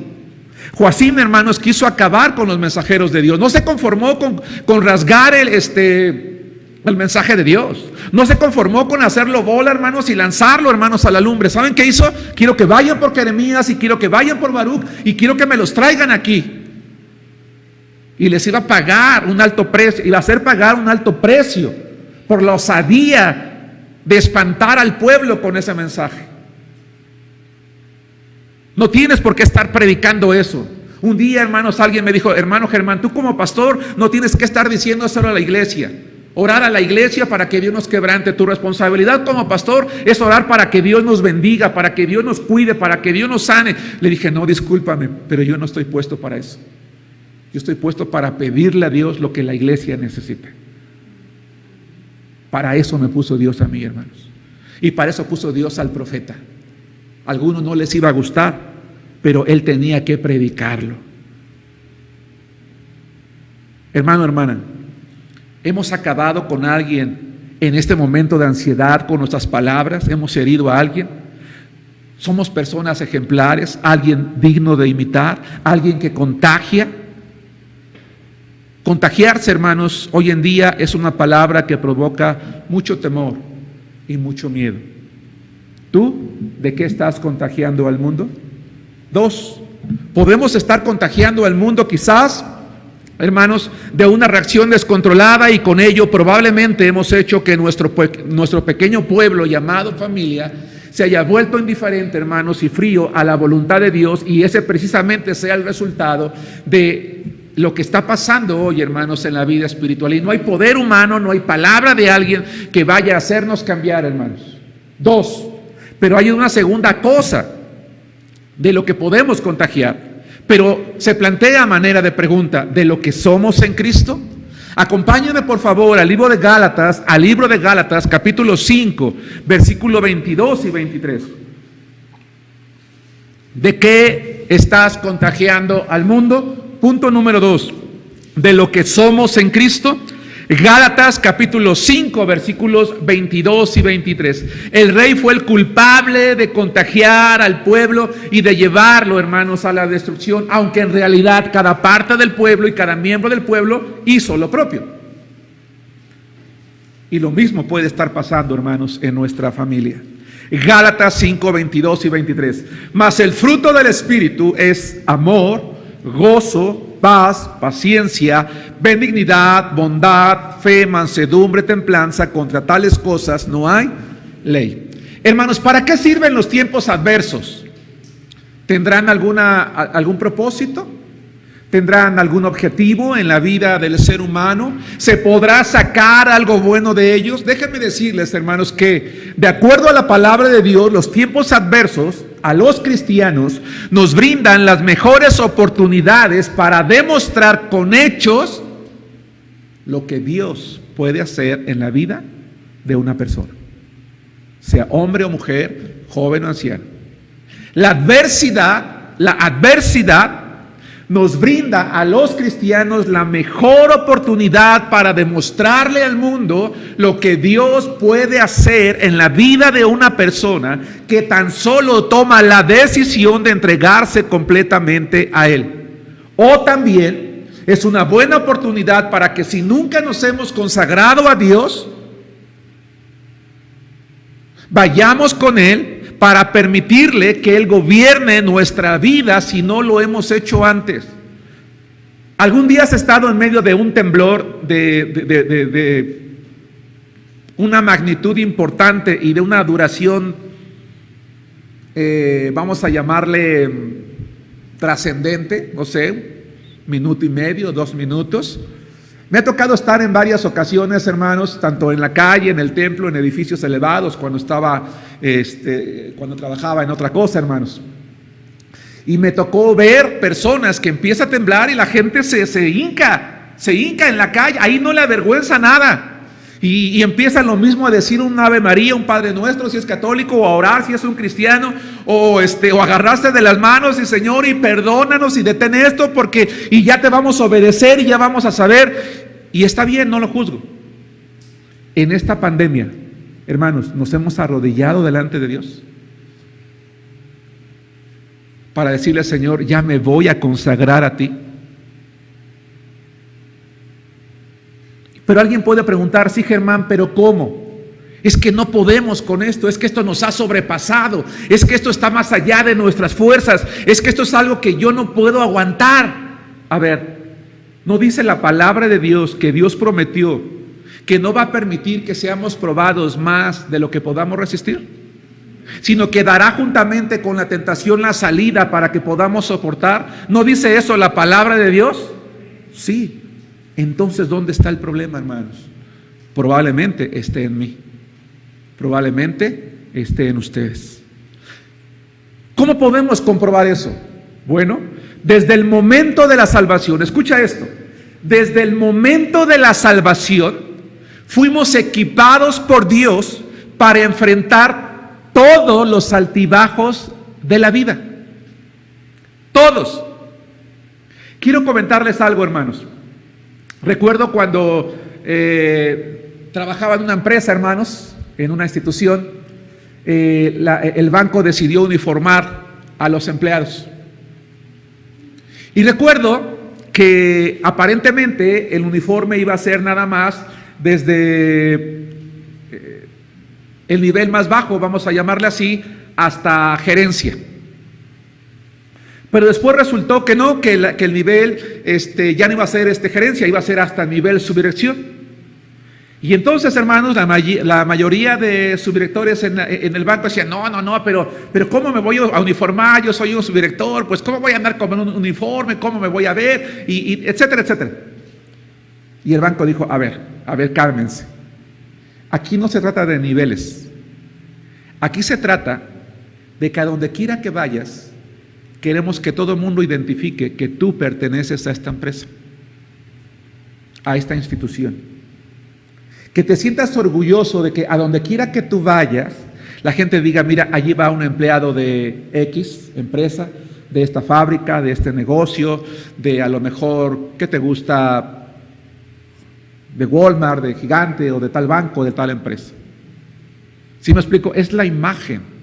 Joacim, hermanos, quiso acabar con los mensajeros de Dios. No se conformó con rasgar el mensaje de Dios. No se conformó con hacerlo bola, hermanos, y lanzarlo, hermanos, a la lumbre. ¿Saben qué hizo? Quiero que vayan por Jeremías y quiero que vayan por Baruch y quiero que me los traigan aquí. Y les iba a pagar un alto precio, iba a hacer pagar un alto precio por la osadía de espantar al pueblo con ese mensaje. No tienes por qué estar predicando eso. Un día, hermanos, alguien me dijo, hermano Germán, tú como pastor no tienes que estar diciendo eso a la iglesia. Orar a la iglesia para que Dios nos quebrante. Tu responsabilidad como pastor es orar para que Dios nos bendiga, para que Dios nos cuide, para que Dios nos sane. Le dije, no, discúlpame, pero yo no estoy puesto para eso. Yo estoy puesto para pedirle a Dios lo que la iglesia necesita. Para eso me puso Dios a mí, hermanos. Y para eso puso Dios al profeta. A algunos no les iba a gustar, pero él tenía que predicarlo. Hermano, hermana, ¿hemos acabado con alguien en este momento de ansiedad con nuestras palabras? ¿Hemos herido a alguien? ¿Somos personas ejemplares? ¿Alguien digno de imitar? ¿Alguien que contagia? Contagiarse, hermanos, hoy en día es una palabra que provoca mucho temor y mucho miedo. ¿Tú de qué estás contagiando al mundo? 2. Podemos estar contagiando al mundo quizás, hermanos, de una reacción descontrolada, y con ello probablemente hemos hecho que nuestro pequeño pueblo llamado familia se haya vuelto indiferente, hermanos, y frío a la voluntad de Dios, y ese precisamente sea el resultado de lo que está pasando hoy, hermanos, en la vida espiritual. Y no hay poder humano, no hay palabra de alguien que vaya a hacernos cambiar, hermanos. Dos, pero hay una segunda cosa de lo que podemos contagiar, pero se plantea a manera de pregunta: ¿de lo que somos en Cristo? Acompáñenme por favor al libro de Gálatas, capítulo 5, versículo 22 y 23. ¿De qué estás contagiando al mundo? Punto número 2, de lo que somos en Cristo. Gálatas capítulo 5, versículos 22 y 23. El rey fue el culpable de contagiar al pueblo y de llevarlo, hermanos, a la destrucción, aunque en realidad cada parte del pueblo y cada miembro del pueblo hizo lo propio. Y lo mismo puede estar pasando, hermanos, en nuestra familia. Gálatas 5, 22 y 23. Mas el fruto del Espíritu es amor, gozo, paz, paciencia, benignidad, bondad, fe, mansedumbre, templanza. Contra tales cosas no hay ley. Hermanos, ¿para qué sirven los tiempos adversos? ¿Tendrán algún propósito? ¿Tendrán algún objetivo en la vida del ser humano? ¿Se podrá sacar algo bueno de ellos? Déjenme decirles, hermanos, que de acuerdo a la palabra de Dios, los tiempos adversos a los cristianos nos brindan las mejores oportunidades para demostrar con hechos lo que Dios puede hacer en la vida de una persona, sea hombre o mujer, joven o anciano. La adversidad nos brinda a los cristianos la mejor oportunidad para demostrarle al mundo lo que Dios puede hacer en la vida de una persona que tan solo toma la decisión de entregarse completamente a Él. O también es una buena oportunidad para que, si nunca nos hemos consagrado a Dios, vayamos con Él para permitirle que Él gobierne nuestra vida si no lo hemos hecho antes. ¿Algún día has estado en medio de un temblor de una magnitud importante y de una duración, vamos a llamarle trascendente? No sé, minuto y medio, 2 minutos. Me ha tocado estar en varias ocasiones, hermanos, tanto en la calle, en el templo, en edificios elevados, cuando trabajaba en otra cosa, hermanos. Y me tocó ver personas que empieza a temblar y la gente se hinca en la calle. Ahí no le avergüenza nada. Y empiezan lo mismo a decir un Ave María, un Padre Nuestro si es católico, o a orar si es un cristiano, o agarrarse de las manos y: Señor, y perdónanos y detén esto, y ya te vamos a obedecer y ya vamos a saber. Y está bien, no lo juzgo. En esta pandemia, hermanos, nos hemos arrodillado delante de Dios para decirle: Señor, ya me voy a consagrar a ti. Pero alguien puede preguntar: sí, Germán, pero ¿cómo? Es que no podemos con esto, es que esto nos ha sobrepasado, es que esto está más allá de nuestras fuerzas, es que esto es algo que yo no puedo aguantar. A ver, ¿no dice la palabra de Dios que Dios prometió que no va a permitir que seamos probados más de lo que podamos resistir? Sino que dará juntamente con la tentación la salida para que podamos soportar. ¿No dice eso la palabra de Dios? Sí. Entonces, ¿dónde está el problema, hermanos? Probablemente esté en mí, probablemente esté en ustedes. ¿Cómo podemos comprobar eso? Bueno, desde el momento de la salvación, escucha esto: desde el momento de la salvación fuimos equipados por Dios para enfrentar todos los altibajos de la vida. Todos. Quiero comentarles algo, hermanos. Recuerdo cuando trabajaba en una empresa, hermanos, en una institución, el banco decidió uniformar a los empleados. Y recuerdo que aparentemente el uniforme iba a ser nada más desde el nivel más bajo, vamos a llamarle así, hasta gerencia. Pero después resultó que no, que el nivel ya no iba a ser gerencia, iba a ser hasta nivel subdirección. Y entonces, hermanos, la mayoría de subdirectores en el banco decían, no, pero ¿cómo me voy a uniformar? Yo soy un subdirector, pues ¿cómo voy a andar con un uniforme? ¿Cómo me voy a ver? Y etcétera, etcétera. Y el banco dijo, a ver, cálmense. Aquí no se trata de niveles. Aquí se trata de que a donde quiera que vayas, queremos que todo el mundo identifique que tú perteneces a esta empresa, a esta institución. Que te sientas orgulloso de que a donde quiera que tú vayas, la gente diga, mira, allí va un empleado de X empresa, de esta fábrica, de este negocio, de a lo mejor, ¿qué te gusta? De Walmart, de Gigante o de tal banco, de tal empresa. ¿Sí me explico? Es la imagen.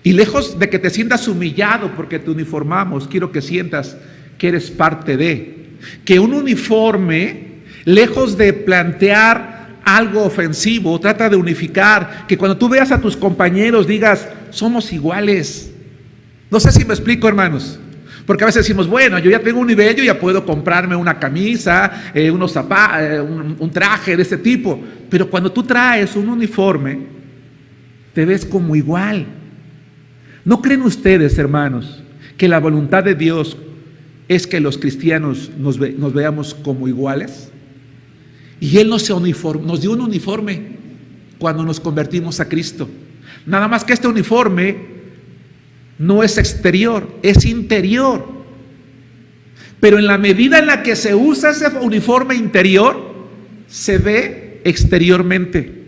Y lejos de que te sientas humillado porque te uniformamos, quiero que sientas que eres parte de. Que un uniforme, lejos de plantear algo ofensivo, trata de unificar, que cuando tú veas a tus compañeros digas, somos iguales. No sé si me explico, hermanos, porque a veces decimos, bueno, yo ya tengo un nivel, yo ya puedo comprarme una camisa, unos zapatos, un traje de este tipo, pero cuando tú traes un uniforme, te ves como igual. ¿No creen ustedes, hermanos, que la voluntad de Dios es que los cristianos nos veamos como iguales? Y Él nos dio un uniforme cuando nos convertimos a Cristo. Nada más que este uniforme no es exterior, es interior. Pero en la medida en la que se usa ese uniforme interior, se ve exteriormente.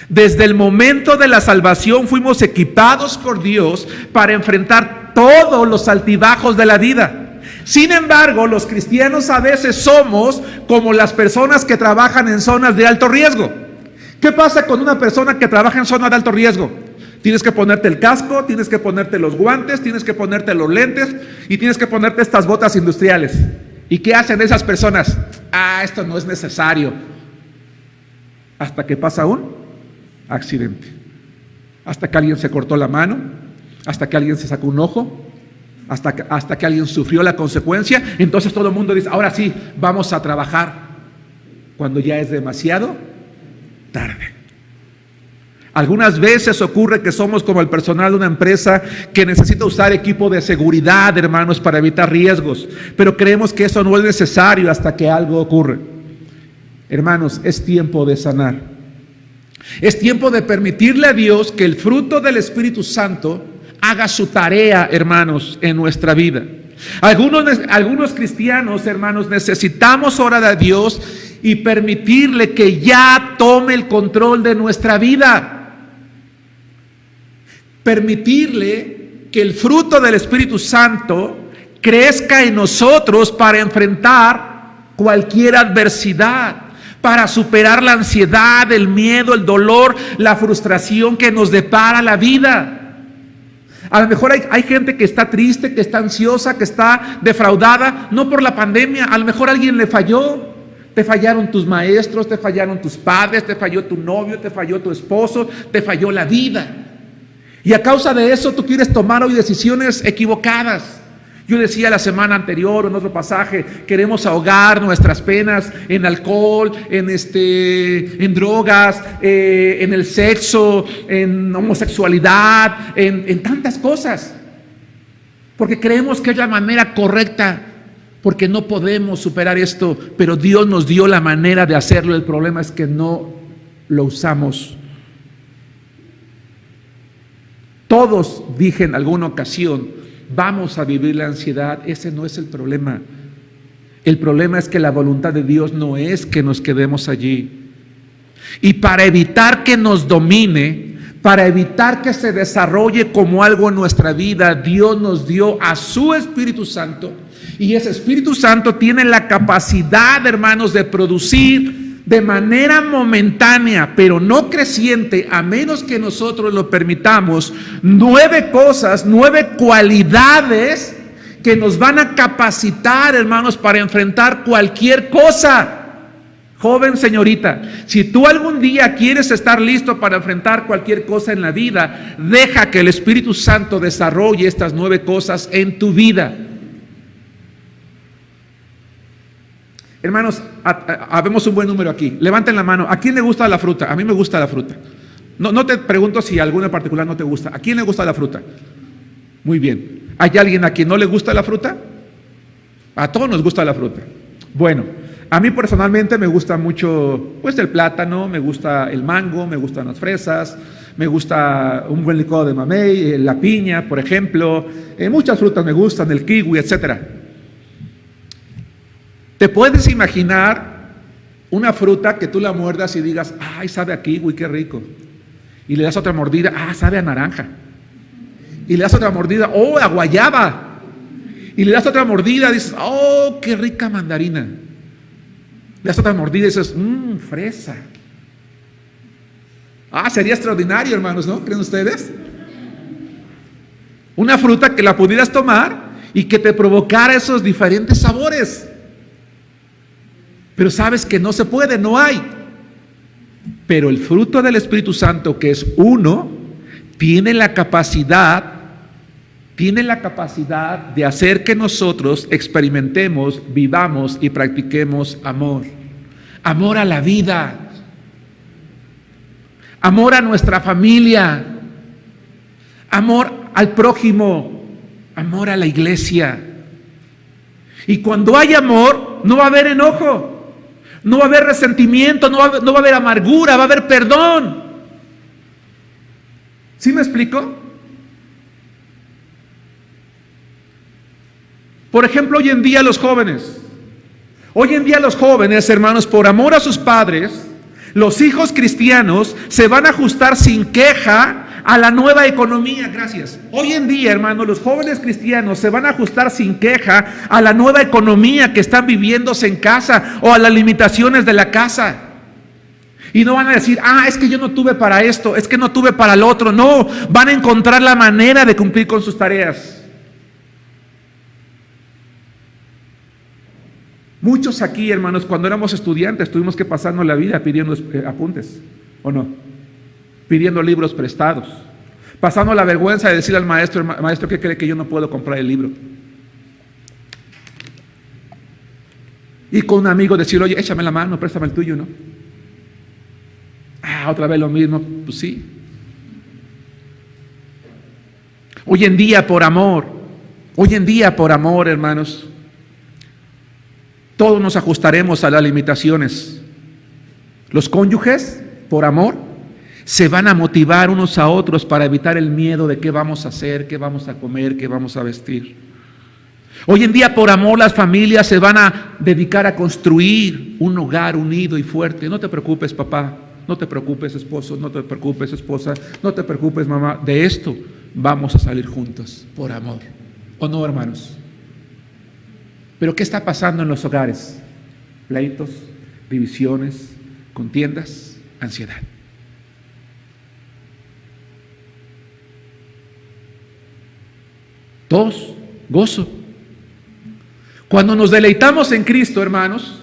Desde el momento de la salvación fuimos equipados por Dios para enfrentar todos los altibajos de la vida. Sin embargo, los cristianos a veces somos como las personas que trabajan en zonas de alto riesgo. ¿Qué pasa con una persona que trabaja en zona de alto riesgo? Tienes que ponerte el casco, tienes que ponerte los guantes, tienes que ponerte los lentes y tienes que ponerte estas botas industriales. ¿Y qué hacen esas personas? Esto no es necesario. Hasta que pasa un accidente. Hasta que alguien se cortó la mano, hasta que alguien se sacó un ojo, hasta que alguien sufrió la consecuencia. Entonces todo el mundo dice, ahora sí, vamos a trabajar, cuando ya es demasiado tarde. Algunas veces ocurre que somos como el personal de una empresa que necesita usar equipo de seguridad, hermanos, para evitar riesgos, pero creemos que eso no es necesario hasta que algo ocurre. Hermanos, es tiempo de sanar. Es tiempo de permitirle a Dios que el fruto del Espíritu Santo haga su tarea, hermanos, en nuestra vida. Algunos cristianos, hermanos, necesitamos orar a Dios y permitirle que ya tome el control de nuestra vida. Permitirle que el fruto del Espíritu Santo crezca en nosotros para enfrentar cualquier adversidad, para superar la ansiedad, el miedo, el dolor, la frustración que nos depara la vida. A lo mejor hay gente que está triste, que está ansiosa, que está defraudada, no por la pandemia, a lo mejor alguien le falló. Te fallaron tus maestros, te fallaron tus padres, te falló tu novio, te falló tu esposo, te falló la vida. Y a causa de eso tú quieres tomar hoy decisiones equivocadas. Yo decía la semana anterior en otro pasaje, queremos ahogar nuestras penas en alcohol, en drogas, en el sexo, en homosexualidad, en tantas cosas. Porque creemos que es la manera correcta, porque no podemos superar esto, pero Dios nos dio la manera de hacerlo. El problema es que no lo usamos. Todos, dije en alguna ocasión, vamos a vivir la ansiedad. Ese no es el problema. El problema es que la voluntad de Dios no es que nos quedemos allí. Y para evitar que nos domine, para evitar que se desarrolle como algo en nuestra vida, Dios nos dio a su Espíritu Santo. Y ese Espíritu Santo tiene la capacidad, hermanos, de producir de manera momentánea, pero no creciente, a menos que nosotros lo permitamos, 9 cosas, 9 cualidades que nos van a capacitar, hermanos, para enfrentar cualquier cosa. Joven señorita, si tú algún día quieres estar listo para enfrentar cualquier cosa en la vida, deja que el Espíritu Santo desarrolle estas 9 cosas en tu vida. Hermanos, habemos un buen número aquí. Levanten la mano. ¿A quién le gusta la fruta? A mí me gusta la fruta. No te pregunto si alguna en particular no te gusta. ¿A quién le gusta la fruta? Muy bien. ¿Hay alguien a quien no le gusta la fruta? A todos nos gusta la fruta. Bueno, a mí personalmente me gusta mucho pues el plátano, me gusta el mango, me gustan las fresas, me gusta un buen licuado de mamey, la piña, por ejemplo. Muchas frutas me gustan, el kiwi, etcétera. ¿Te puedes imaginar una fruta que tú la muerdas y digas, ay, sabe a kiwi, qué rico? Y le das otra mordida, sabe a naranja. Y le das otra mordida, a guayaba. Y le das otra mordida, dices, oh, qué rica mandarina. Le das otra mordida y dices, fresa. Sería extraordinario, hermanos, ¿no? ¿Creen ustedes? Una fruta que la pudieras tomar y que te provocara esos diferentes sabores. Pero sabes que no se puede, no hay. Pero el fruto del Espíritu Santo, que es uno, tiene la capacidad de hacer que nosotros experimentemos, vivamos y practiquemos amor. Amor a la vida. Amor a nuestra familia. Amor al prójimo. Amor a la iglesia. Y cuando hay amor, no va a haber enojo. No va a haber resentimiento, no va a haber amargura, va a haber perdón. ¿Sí me explico? Por ejemplo, hoy en día los jóvenes, hermanos, por amor a sus padres, los hijos cristianos se van a ajustar sin queja a la nueva economía. Gracias. Hoy en día, hermanos, los jóvenes cristianos se van a ajustar sin queja a la nueva economía que están viviéndose en casa o a las limitaciones de la casa. Y no van a decir, es que yo no tuve para esto, es que no tuve para el otro. No, van a encontrar la manera de cumplir con sus tareas. Muchos aquí, hermanos, cuando éramos estudiantes tuvimos que pasarnos la vida pidiendo apuntes, ¿o no? Pidiendo libros prestados, pasando la vergüenza de decirle al maestro, maestro, ¿qué cree que yo no puedo comprar el libro? Y con un amigo decirle, oye, échame la mano, préstame el tuyo, ¿no? Otra vez lo mismo, pues sí. Hoy en día por amor, hermanos, todos nos ajustaremos a las limitaciones. Los cónyuges, por amor, se van a motivar unos a otros para evitar el miedo de qué vamos a hacer, qué vamos a comer, qué vamos a vestir. Hoy en día, por amor, las familias se van a dedicar a construir un hogar unido y fuerte. No te preocupes, papá, no te preocupes, esposo, no te preocupes, esposa, no te preocupes, mamá. De esto vamos a salir juntos, por amor. ¿O no, hermanos? Pero ¿qué está pasando en los hogares? Pleitos, divisiones, contiendas, ansiedad. Dos, gozo. Cuando nos deleitamos en Cristo, hermanos,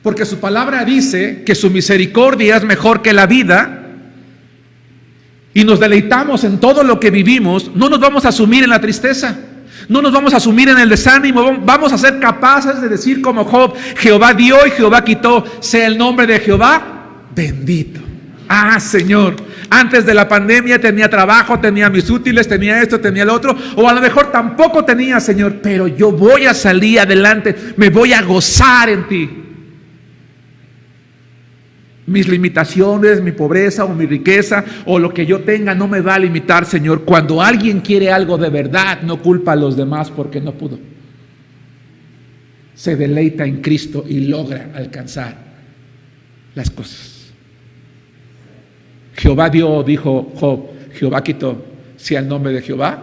porque su palabra dice que su misericordia es mejor que la vida, y nos deleitamos en todo lo que vivimos, no nos vamos a sumir en la tristeza, no nos vamos a sumir en el desánimo, vamos a ser capaces de decir como Job, Jehová dio y Jehová quitó, sea el nombre de Jehová bendito. Señor, antes de la pandemia tenía trabajo, tenía mis útiles, tenía esto, tenía lo otro, o a lo mejor tampoco tenía, Señor, pero yo voy a salir adelante, me voy a gozar en ti. Mis limitaciones, mi pobreza o mi riqueza o lo que yo tenga no me va a limitar, Señor. Cuando alguien quiere algo de verdad, no culpa a los demás porque no pudo. Se deleita en Cristo y logra alcanzar las cosas. Jehová dio, dijo Job, Jehová quitó, sea el nombre de Jehová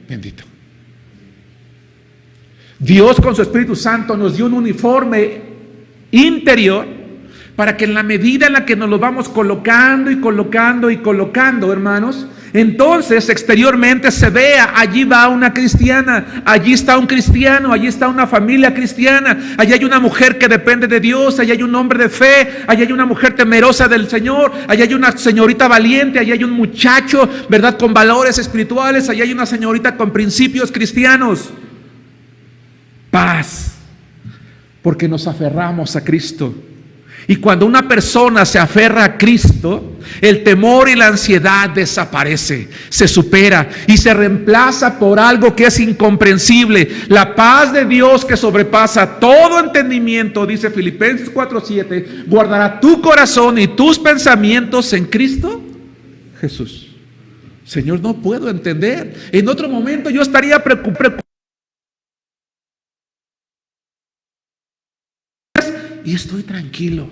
bendito. Dios con su Espíritu Santo nos dio un uniforme interior para que en la medida en la que nos lo vamos colocando y colocando y colocando, hermanos, Entonces exteriormente se vea, allí va una cristiana, allí está un cristiano, allí está una familia cristiana, allí hay una mujer que depende de Dios, allí hay un hombre de fe, allí hay una mujer temerosa del Señor, allí hay una señorita valiente, allí hay un muchacho, ¿verdad?, con valores espirituales, allí hay una señorita con principios cristianos. Paz, porque nos aferramos a Cristo. Y cuando una persona se aferra a Cristo, el temor y la ansiedad desaparece, se supera y se reemplaza por algo que es incomprensible. La paz de Dios que sobrepasa todo entendimiento, dice Filipenses 4:7, guardará tu corazón y tus pensamientos en Cristo Jesús. Señor, no puedo entender. En otro momento yo estaría preocupado. Y estoy tranquilo.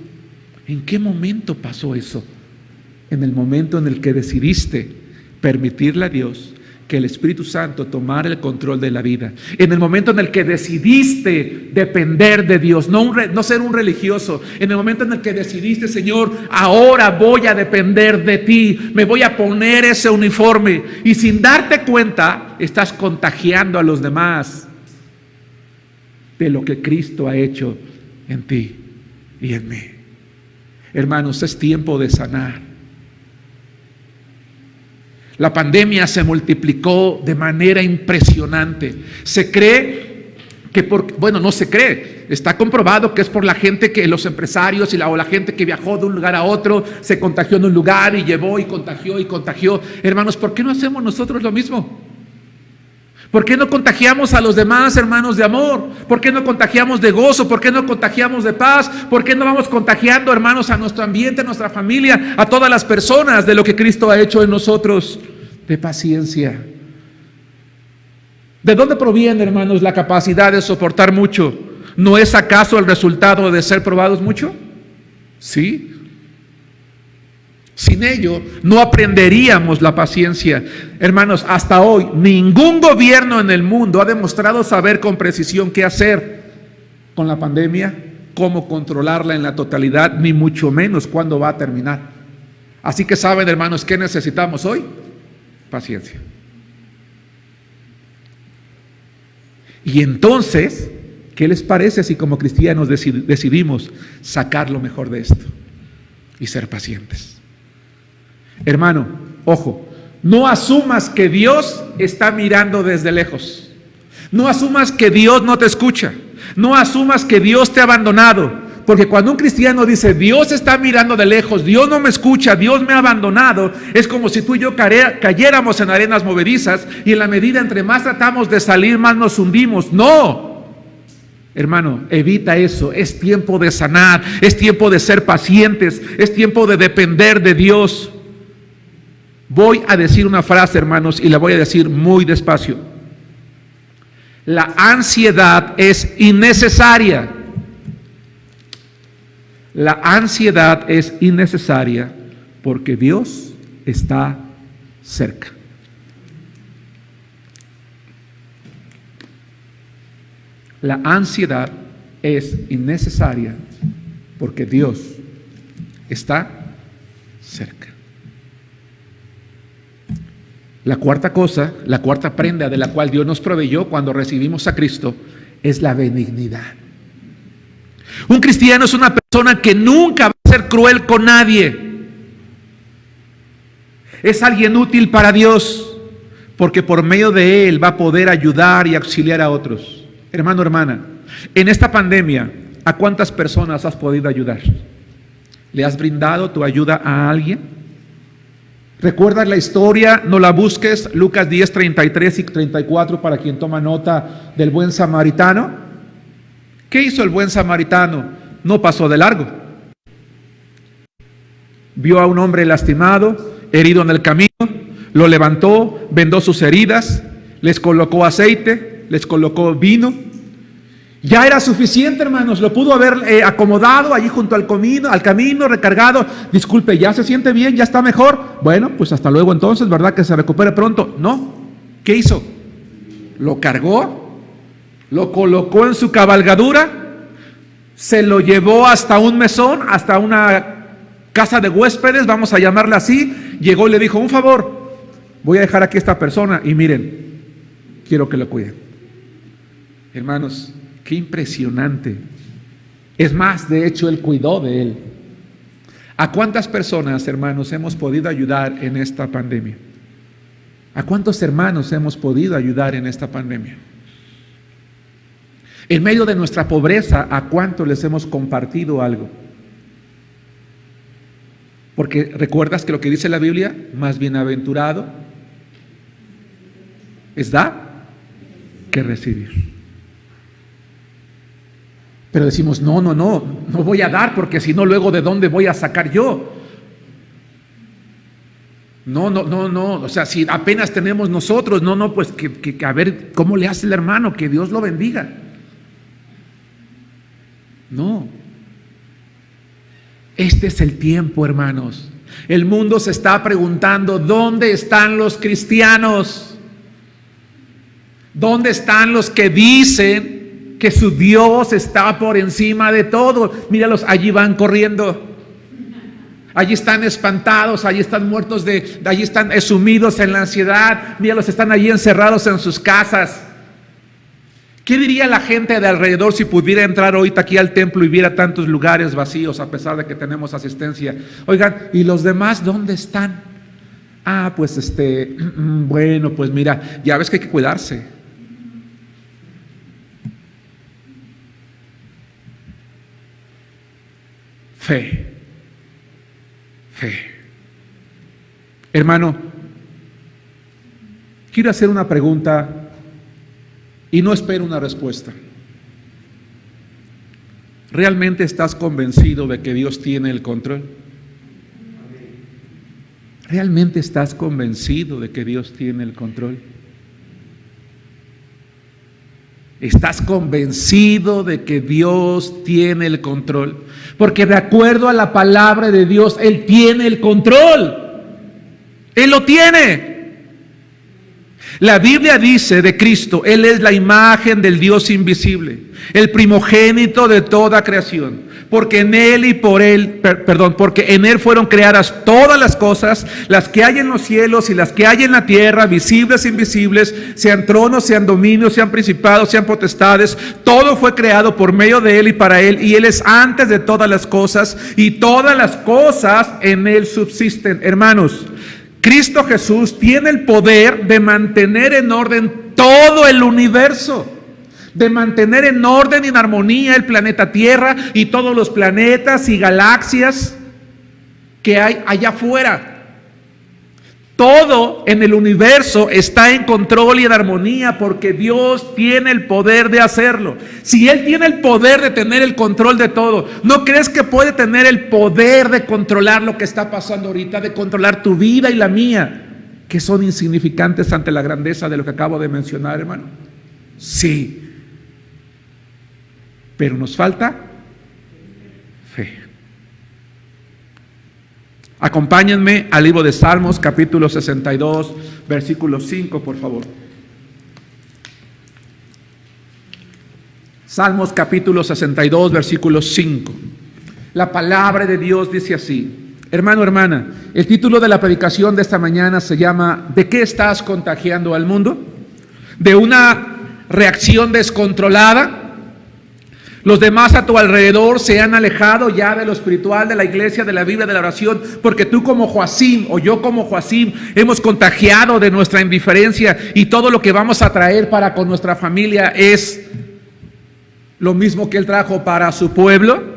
¿En qué momento pasó eso? En el momento en el que decidiste permitirle a Dios que el Espíritu Santo tomara el control de la vida. En el momento en el que decidiste depender de Dios, no ser un religioso. En el momento en el que decidiste, Señor, ahora voy a depender de ti, me voy a poner ese uniforme. Y sin darte cuenta, estás contagiando a los demás de lo que Cristo ha hecho en ti y en mí. Hermanos, es tiempo de sanar. La pandemia se multiplicó de manera impresionante. Se cree que no se cree, está comprobado que es por la gente, que los empresarios o la gente que viajó de un lugar a otro, se contagió en un lugar y llevó y contagió. Hermanos, ¿por qué no hacemos nosotros lo mismo? ¿Por qué no contagiamos a los demás, hermanos, de amor? ¿Por qué no contagiamos de gozo? ¿Por qué no contagiamos de paz? ¿Por qué no vamos contagiando, hermanos, a nuestro ambiente, a nuestra familia, a todas las personas de lo que Cristo ha hecho en nosotros? De paciencia. ¿De dónde proviene, hermanos, la capacidad de soportar mucho? ¿No es acaso el resultado de ser probados mucho? Sí. Sin ello, no aprenderíamos la paciencia. Hermanos, hasta hoy, ningún gobierno en el mundo ha demostrado saber con precisión qué hacer con la pandemia, cómo controlarla en la totalidad, ni mucho menos cuándo va a terminar. Así que saben, hermanos, ¿qué necesitamos hoy? Paciencia. Y entonces, ¿qué les parece si como cristianos decidimos sacar lo mejor de esto y ser pacientes? Hermano, ojo, no asumas que Dios está mirando desde lejos. No asumas que Dios no te escucha. No asumas que Dios te ha abandonado. Porque cuando un cristiano dice, Dios está mirando de lejos, Dios no me escucha, Dios me ha abandonado, es como si tú y yo cayéramos en arenas movedizas y en la medida entre más tratamos de salir, más nos hundimos. No. Hermano, evita eso. Es tiempo de sanar, es tiempo de ser pacientes, es tiempo de depender de Dios. Voy a decir una frase, hermanos, y la voy a decir muy despacio. La ansiedad es innecesaria. La ansiedad es innecesaria porque Dios está cerca. La ansiedad es innecesaria porque Dios está cerca. La cuarta cosa, la cuarta prenda de la cual Dios nos proveyó cuando recibimos a Cristo es la benignidad. Un cristiano es una persona que nunca va a ser cruel con nadie. Es alguien útil para Dios porque por medio de él va a poder ayudar y auxiliar a otros. Hermano, hermana, en esta pandemia, ¿a cuántas personas has podido ayudar? ¿Le has brindado tu ayuda a alguien? ¿Recuerdas la historia? No la busques. Lucas 10, 33 y 34 para quien toma nota del buen samaritano. ¿Qué hizo el buen samaritano? No pasó de largo. Vio a un hombre lastimado, herido en el camino, lo levantó, vendó sus heridas, les colocó aceite, les colocó vino. Ya era suficiente, hermanos. Lo pudo haber acomodado allí junto al camino, recargado. Disculpe, ¿ya se siente bien? ¿Ya está mejor? Bueno, pues hasta luego entonces, ¿verdad? Que se recupere pronto. No. ¿Qué hizo? Lo cargó, lo colocó en su cabalgadura, se lo llevó hasta un mesón, hasta una casa de huéspedes, vamos a llamarla así. Llegó y le dijo, un favor, voy a dejar aquí a esta persona y miren, quiero que lo cuiden. Hermanos, qué impresionante. Es más, de hecho, Él cuidó de él. ¿A cuántas personas, hermanos, hemos podido ayudar en esta pandemia? ¿A cuántos hermanos hemos podido ayudar en esta pandemia? En medio de nuestra pobreza, ¿a cuántos les hemos compartido algo? Porque recuerdas que lo que dice la Biblia, más bienaventurado es dar que recibir. Pero decimos, no voy a dar porque si no, luego ¿de dónde voy a sacar yo? No, o sea, si apenas tenemos nosotros, pues que a ver cómo le hace el hermano, que Dios lo bendiga. No. Este es el tiempo, hermanos. El mundo se está preguntando, ¿dónde están los cristianos? ¿Dónde están los que dicen que su Dios está por encima de todo? Míralos, allí van corriendo. Allí están espantados, allí están muertos allí están sumidos en la ansiedad. Míralos, están allí encerrados en sus casas. ¿Qué diría la gente de alrededor si pudiera entrar ahorita aquí al templo y viera tantos lugares vacíos a pesar de que tenemos asistencia? Oigan, ¿y los demás dónde están? Pues bueno, pues mira, ya ves que hay que cuidarse. Fe. Hermano, quiero hacer una pregunta y no espero una respuesta. ¿Realmente estás convencido de que Dios tiene el control? ¿Realmente estás convencido de que Dios tiene el control? ¿Estás convencido de que Dios tiene el control? Porque de acuerdo a la palabra de Dios, Él tiene el control. Él lo tiene. La Biblia dice de Cristo, Él es la imagen del Dios invisible, el primogénito de toda creación. Porque en Él y por Él, porque en Él fueron creadas todas las cosas, las que hay en los cielos y las que hay en la tierra, visibles e invisibles, sean tronos, sean dominios, sean principados, sean potestades. Todo fue creado por medio de Él y para Él, y Él es antes de todas las cosas, y todas las cosas en Él subsisten. Hermanos, Cristo Jesús tiene el poder de mantener en orden todo el universo, de mantener en orden y en armonía el planeta Tierra y todos los planetas y galaxias que hay allá afuera. Todo en el universo está en control y en armonía porque Dios tiene el poder de hacerlo. Si Él tiene el poder de tener el control de todo, ¿no crees que puede tener el poder de controlar lo que está pasando ahorita, de controlar tu vida y la mía, que son insignificantes ante la grandeza de lo que acabo de mencionar, hermano? Sí. Pero nos falta fe. Acompáñenme al libro de Salmos, capítulo 62, versículo 5, por favor. Salmos, capítulo 62, versículo 5. La palabra de Dios dice así. Hermano, hermana, el título de la predicación de esta mañana se llama ¿De qué estás contagiando al mundo? ¿De una reacción descontrolada? Los demás a tu alrededor se han alejado ya de lo espiritual, de la iglesia, de la Biblia, de la oración, porque tú como Joacim o yo como Joacim hemos contagiado de nuestra indiferencia y todo lo que vamos a traer para con nuestra familia es lo mismo que Él trajo para su pueblo.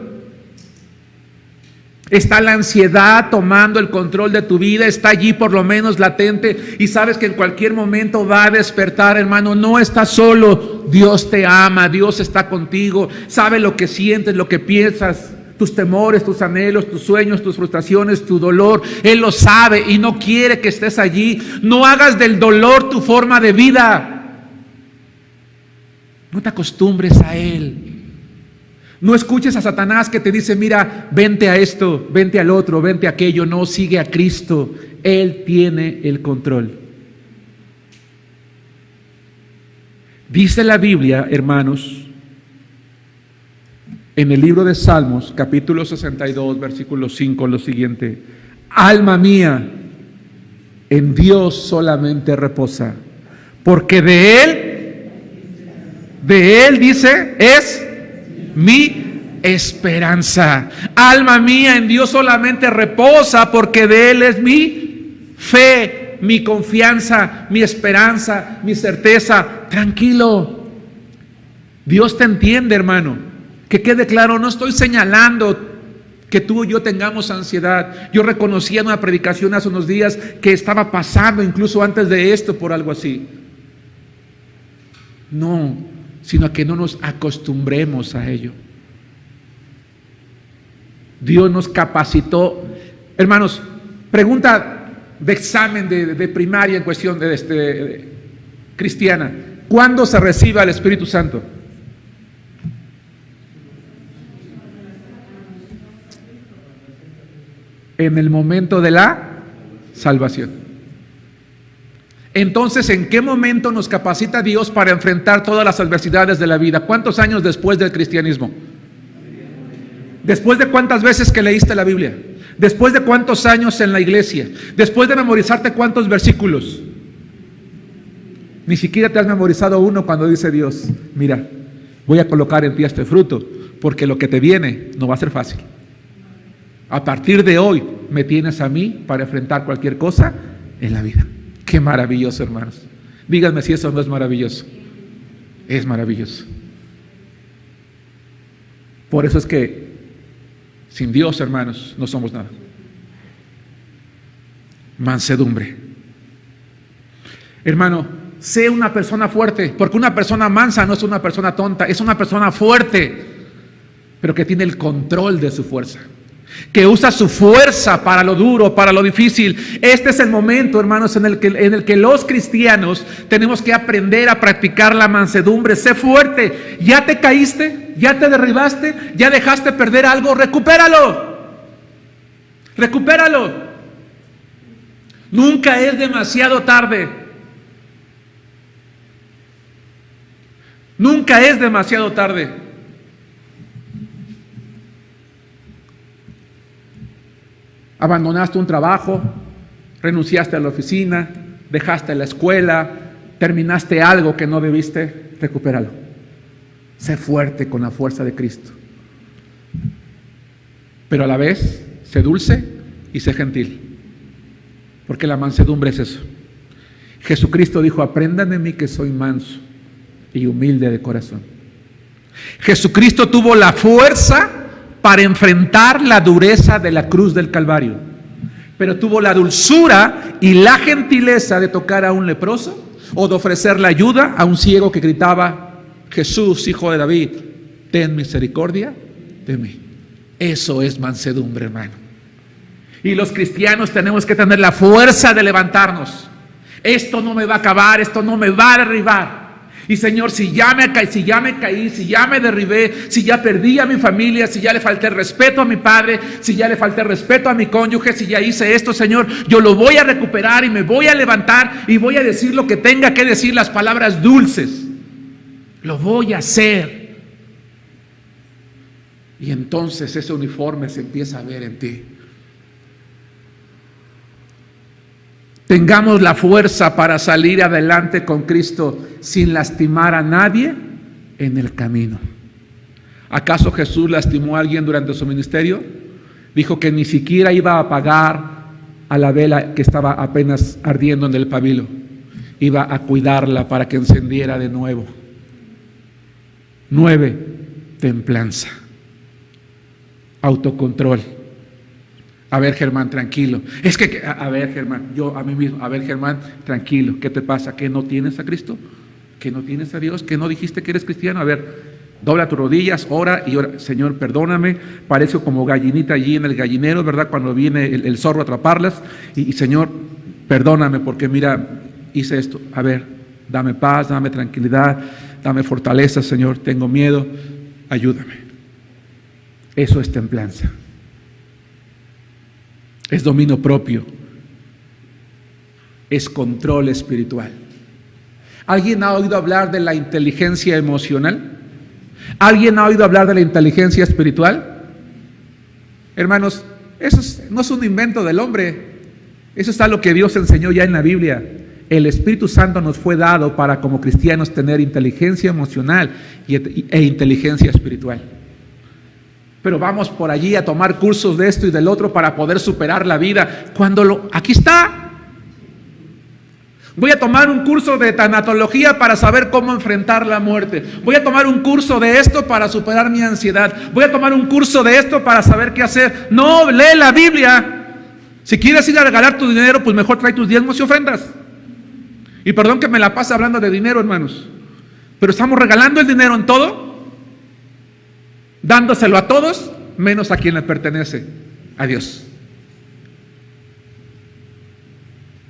Está la ansiedad tomando el control de tu vida, está allí por lo menos latente y sabes que en cualquier momento va a despertar, hermano. No estás solo, Dios te ama, Dios está contigo, sabe lo que sientes, lo que piensas, tus temores, tus anhelos, tus sueños, tus frustraciones, tu dolor. Él lo sabe y no quiere que estés allí. No hagas del dolor tu forma de vida. No te acostumbres a Él. No escuches a Satanás que te dice, mira, vente a esto, vente al otro, vente a aquello. No, sigue a Cristo. Él tiene el control. Dice la Biblia, hermanos, en el libro de Salmos, capítulo 62, versículo 5, lo siguiente. Alma mía, en Dios solamente reposa, porque de Él dice, es mi esperanza. Alma mía, en Dios solamente reposa, porque de Él es mi fe, mi confianza, mi esperanza, mi certeza. Tranquilo, Dios te entiende, hermano. Que quede claro, no estoy señalando que tú y yo tengamos ansiedad. Yo reconocía en una predicación hace unos días que estaba pasando incluso antes de esto por algo así. No, sino que no nos acostumbremos a ello. Dios nos capacitó. Hermanos, pregunta de examen de primaria en cuestión de cristiana: ¿cuándo se recibe al Espíritu Santo? En el momento de la salvación. Entonces, ¿en qué momento nos capacita Dios para enfrentar todas las adversidades de la vida? ¿Cuántos años después del cristianismo? ¿Después de cuántas veces que leíste la Biblia? ¿Después de cuántos años en la iglesia? ¿Después de memorizarte cuántos versículos? Ni siquiera te has memorizado uno cuando dice Dios: mira, voy a colocar en ti este fruto, porque lo que te viene no va a ser fácil. A partir de hoy me tienes a mí para enfrentar cualquier cosa en la vida. Qué maravilloso, hermanos. Díganme si eso no es maravilloso. Es maravilloso. Por eso es que sin Dios, hermanos, no somos nada. Mansedumbre. Hermano, sé una persona fuerte, porque una persona mansa no es una persona tonta, es una persona fuerte, pero que tiene el control de su fuerza, que usa su fuerza para lo duro, para lo difícil. Este es el momento, hermanos, en el que los cristianos tenemos que aprender a practicar la mansedumbre. Sé fuerte. ¿Ya te caíste? ¿Ya te derribaste? ¿Ya dejaste perder algo? ¡Recupéralo! ¡Recupéralo! Nunca es demasiado tarde. Nunca es demasiado tarde. Abandonaste un trabajo, renunciaste a la oficina, dejaste la escuela, terminaste algo que no debiste, recupéralo. Sé fuerte con la fuerza de Cristo. Pero a la vez, sé dulce y sé gentil. Porque la mansedumbre es eso. Jesucristo dijo: aprendan de mí que soy manso y humilde de corazón. Jesucristo tuvo la fuerza para enfrentar la dureza de la cruz del Calvario, pero tuvo la dulzura y la gentileza de tocar a un leproso, o de ofrecer la ayuda a un ciego que gritaba: Jesús, hijo de David, ten misericordia de mí. Eso es mansedumbre, hermano. Y los cristianos tenemos que tener la fuerza de levantarnos. Esto no me va a acabar, esto no me va a derribar. Y Señor, si ya me caí, si ya me derribé, si ya perdí a mi familia, si ya le falté el respeto a mi padre, si ya le falté el respeto a mi cónyuge, si ya hice esto, Señor, yo lo voy a recuperar y me voy a levantar y voy a decir lo que tenga que decir, las palabras dulces. Lo voy a hacer. Y entonces ese uniforme se empieza a ver en ti. Tengamos la fuerza para salir adelante con Cristo sin lastimar a nadie en el camino. ¿Acaso Jesús lastimó a alguien durante su ministerio? Dijo que ni siquiera iba a apagar a la vela que estaba apenas ardiendo en el pabilo. Iba a cuidarla para que encendiera de nuevo. 9, templanza. Autocontrol. A ver, Germán, tranquilo. Es que, a ver, Germán, yo a mí mismo, a ver, Germán, tranquilo. ¿Qué te pasa? ¿Que no tienes a Cristo? ¿Que no tienes a Dios? ¿Que no dijiste que eres cristiano? A ver, dobla tus rodillas, ora y ora. Señor, perdóname. Parezco como gallinita allí en el gallinero, ¿verdad? Cuando viene el zorro a atraparlas. Y Señor, perdóname porque mira, hice esto. A ver, dame paz, dame tranquilidad, dame fortaleza, Señor. Tengo miedo. Ayúdame. Eso es templanza. Es dominio propio, es control espiritual. ¿Alguien ha oído hablar de la inteligencia emocional? ¿Alguien ha oído hablar de la inteligencia espiritual? Hermanos, eso no es un invento del hombre, Eso es algo que Dios enseñó ya en la Biblia. El Espíritu Santo nos fue dado para, como cristianos, tener inteligencia emocional e inteligencia espiritual. Pero vamos por allí a tomar cursos de esto y del otro para poder superar la vida, cuando aquí está. Voy a tomar un curso de tanatología para saber cómo enfrentar la muerte. Voy a tomar un curso de esto para superar mi ansiedad. Voy a tomar un curso de esto para saber qué hacer. No, lee la Biblia. Si quieres ir a regalar tu dinero, pues mejor trae tus diezmos y ofrendas. Y perdón que me la pase hablando de dinero, hermanos, pero estamos regalando el dinero en todo, dándoselo a todos, menos a quien le pertenece, a Dios.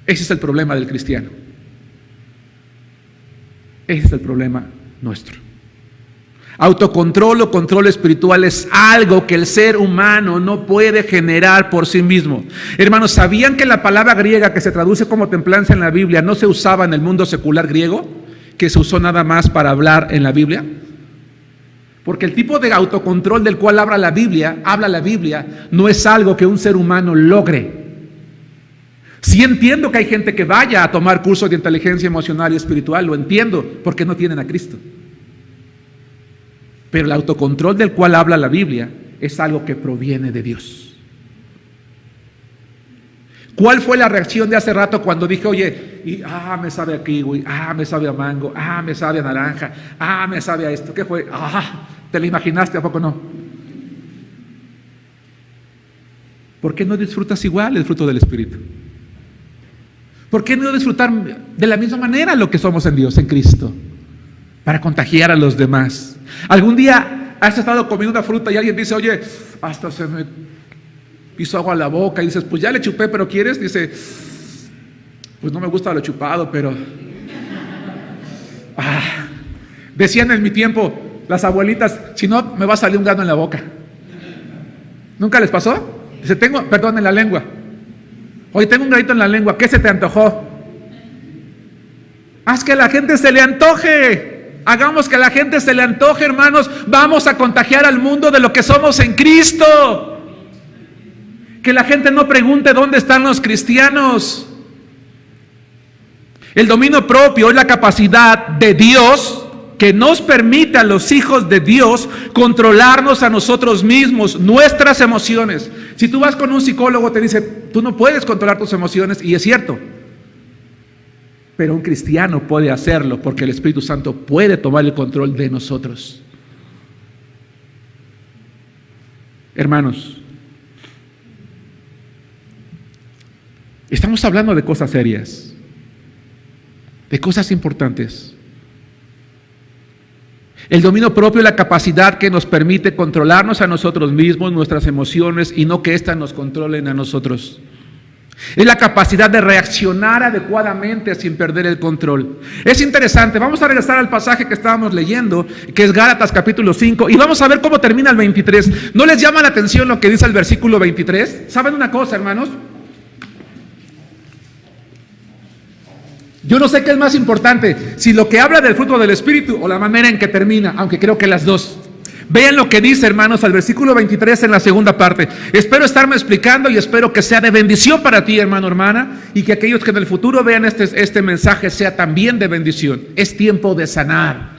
Ese es el problema del cristiano. Ese es el problema nuestro. Autocontrol o control espiritual es algo que el ser humano no puede generar por sí mismo. Hermanos, ¿sabían que la palabra griega que se traduce como templanza en la Biblia no se usaba en el mundo secular griego? Que se usó nada más para hablar en la Biblia. Porque el tipo de autocontrol del cual habla la Biblia, no es algo que un ser humano logre. Sí entiendo que hay gente que vaya a tomar cursos de inteligencia emocional y espiritual, lo entiendo, porque no tienen a Cristo. Pero el autocontrol del cual habla la Biblia es algo que proviene de Dios. ¿Cuál fue la reacción de hace rato cuando dije, oye, me sabe a kiwi, me sabe a mango, me sabe a naranja, me sabe a esto? ¿Qué fue? ¿Te lo imaginaste? ¿A poco no? ¿Por qué no disfrutas igual el fruto del Espíritu? ¿Por qué no disfrutar de la misma manera lo que somos en Dios, en Cristo? Para contagiar a los demás. Algún día has estado comiendo una fruta y alguien dice, oye, hasta se me hizo agua a la boca, y dices, pues ya le chupé, pero ¿quieres? Dice, pues no me gusta lo chupado, pero decían en mi tiempo las abuelitas, si no me va a salir un grano en la boca. ¿Nunca les pasó? Dice, en la lengua. Oye, tengo un granito en la lengua, ¿qué se te antojó? Haz que a la gente se le antoje. Hagamos que a la gente se le antoje, hermanos. Vamos a contagiar al mundo de lo que somos en Cristo. Que la gente no pregunte dónde están los cristianos. El dominio propio es la capacidad de Dios que nos permite a los hijos de Dios controlarnos a nosotros mismos, nuestras emociones. Si tú vas con un psicólogo, te dice, tú no puedes controlar tus emociones, y es cierto. Pero un cristiano puede hacerlo porque el Espíritu Santo puede tomar el control de nosotros. Hermanos, estamos hablando de cosas serias, de cosas importantes. El dominio propio es la capacidad que nos permite controlarnos a nosotros mismos, nuestras emociones, y no que éstas nos controlen a nosotros. Es la capacidad de reaccionar adecuadamente sin perder el control. Es interesante, vamos a regresar al pasaje que estábamos leyendo, que es Gálatas capítulo 5, y vamos a ver cómo termina el 23. ¿No les llama la atención lo que dice el versículo 23? ¿Saben una cosa, hermanos? Yo no sé qué es más importante, si lo que habla del fruto del Espíritu o la manera en que termina, aunque creo que las dos. Vean lo que dice, hermanos, al versículo 23 en la segunda parte. Espero estarme explicando y espero que sea de bendición para ti, hermano, hermana, y que aquellos que en el futuro vean este mensaje sea también de bendición. Es tiempo de sanar.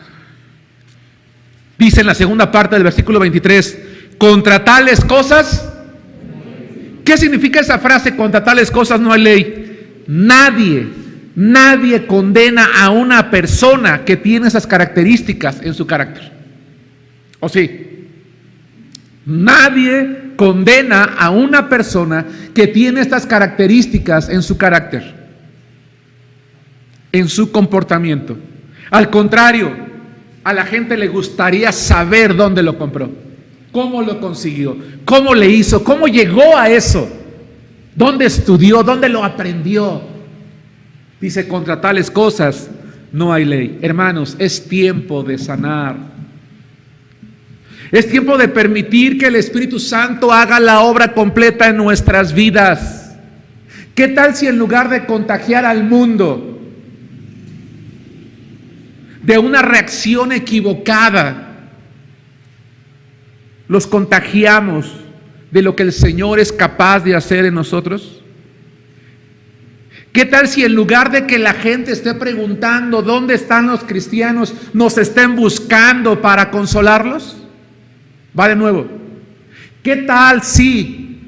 Dice en la segunda parte del versículo 23, contra tales cosas. ¿Qué significa esa frase? Contra tales cosas no hay ley. Nadie condena a una persona que tiene esas características en su carácter. ¿O sí? Nadie condena a una persona que tiene estas características en su carácter, en su comportamiento. Al contrario, a la gente le gustaría saber dónde lo compró, cómo lo consiguió, cómo le hizo, cómo llegó a eso, dónde estudió, dónde lo aprendió. Dice, contra tales cosas no hay ley. Hermanos, es tiempo de sanar. Es tiempo de permitir que el Espíritu Santo haga la obra completa en nuestras vidas. ¿Qué tal si en lugar de contagiar al mundo de una reacción equivocada, los contagiamos de lo que el Señor es capaz de hacer en nosotros? ¿Qué tal si en lugar de que la gente esté preguntando dónde están los cristianos, nos estén buscando para consolarlos? Va de nuevo. ¿Qué tal si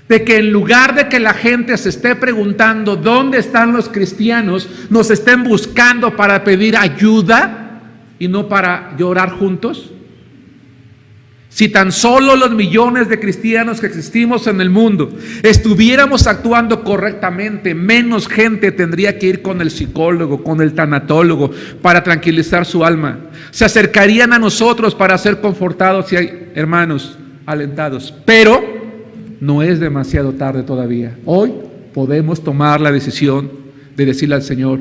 de que en lugar de que la gente se esté preguntando dónde están los cristianos, nos estén buscando para pedir ayuda y no para llorar juntos? Si tan solo los millones de cristianos que existimos en el mundo estuviéramos actuando correctamente, menos gente tendría que ir con el psicólogo, con el tanatólogo para tranquilizar su alma. Se acercarían a nosotros para ser confortados y, hermanos, alentados. Pero no es demasiado tarde todavía. Hoy podemos tomar la decisión de decirle al Señor: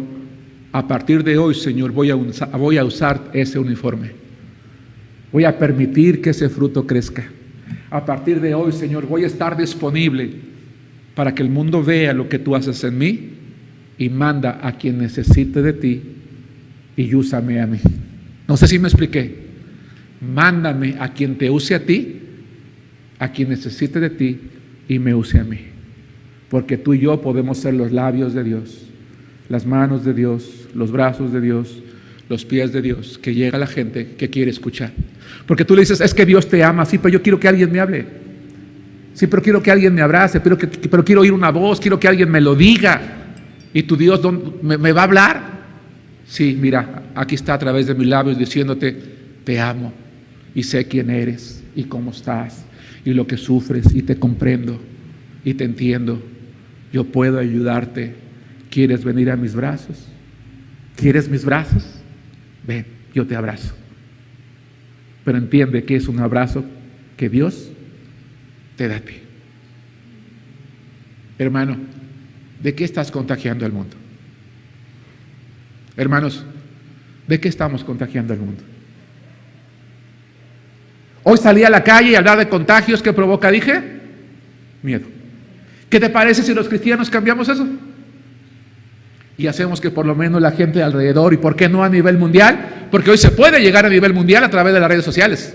a partir de hoy, Señor, voy a usar ese uniforme. Voy a permitir que ese fruto crezca. A partir de hoy, Señor, voy a estar disponible para que el mundo vea lo que tú haces en mí, y manda a quien necesite de ti y úsame a mí. No sé si me expliqué. Mándame a quien te use a ti, a quien necesite de ti, y me use a mí. Porque tú y yo podemos ser los labios de Dios, las manos de Dios, los brazos de Dios, los pies de Dios, que llega a la gente que quiere escuchar. Porque tú le dices: es que Dios te ama. Sí, pero yo quiero que alguien me hable. Sí, pero quiero que alguien me abrace, pero quiero oír una voz, quiero que alguien me lo diga. ¿Y tu Dios me va a hablar? Sí, mira, aquí está a través de mis labios diciéndote: te amo y sé quién eres y cómo estás y lo que sufres, y te comprendo y te entiendo. Yo puedo ayudarte. ¿Quieres venir a mis brazos? ¿Quieres mis brazos? Ven, yo te abrazo. Pero entiende que es un abrazo que Dios te da a ti. Hermano, ¿de qué estás contagiando al mundo? Hermanos, ¿de qué estamos contagiando al mundo? Hoy salí a la calle y hablar de contagios. ¿Qué provoca? Dije, miedo. ¿Qué te parece si los cristianos cambiamos eso? Y hacemos que por lo menos la gente alrededor, y por qué no a nivel mundial, porque hoy se puede llegar a nivel mundial a través de las redes sociales.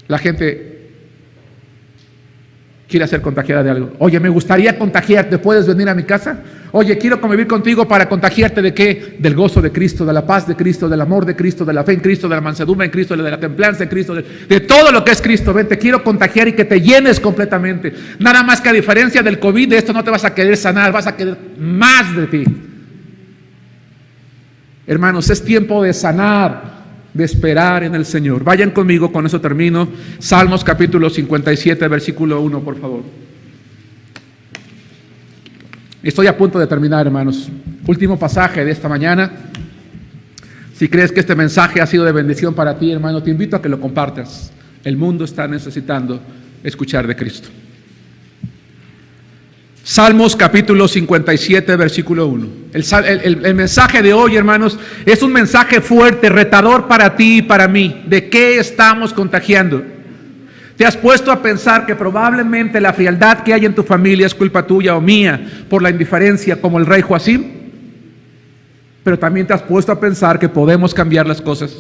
La gente quiere ser contagiada de algo. Oye, me gustaría contagiarte, ¿puedes venir a mi casa? Oye, quiero convivir contigo para contagiarte ¿de qué? Del gozo de Cristo, de la paz de Cristo, del amor de Cristo, de la fe en Cristo, de la mansedumbre en Cristo, de la templanza en Cristo, de todo lo que es Cristo. Ven, te quiero contagiar y que te llenes completamente. Nada más que a diferencia del COVID, de esto no te vas a querer sanar, vas a querer más de ti. Hermanos, es tiempo de sanar, de esperar en el Señor. Vayan conmigo, con eso termino. Salmos capítulo 57, versículo 1, por favor. Estoy a punto de terminar, hermanos. Último pasaje de esta mañana. Si crees que este mensaje ha sido de bendición para ti, hermano, te invito a que lo compartas. El mundo está necesitando escuchar de Cristo. Salmos capítulo 57, versículo 1. El mensaje de hoy, hermanos, es un mensaje fuerte, retador para ti y para mí. ¿De qué estamos contagiando? ¿Te has puesto a pensar que probablemente la frialdad que hay en tu familia es culpa tuya o mía por la indiferencia, como el rey Joacim? Pero también te has puesto a pensar que podemos cambiar las cosas.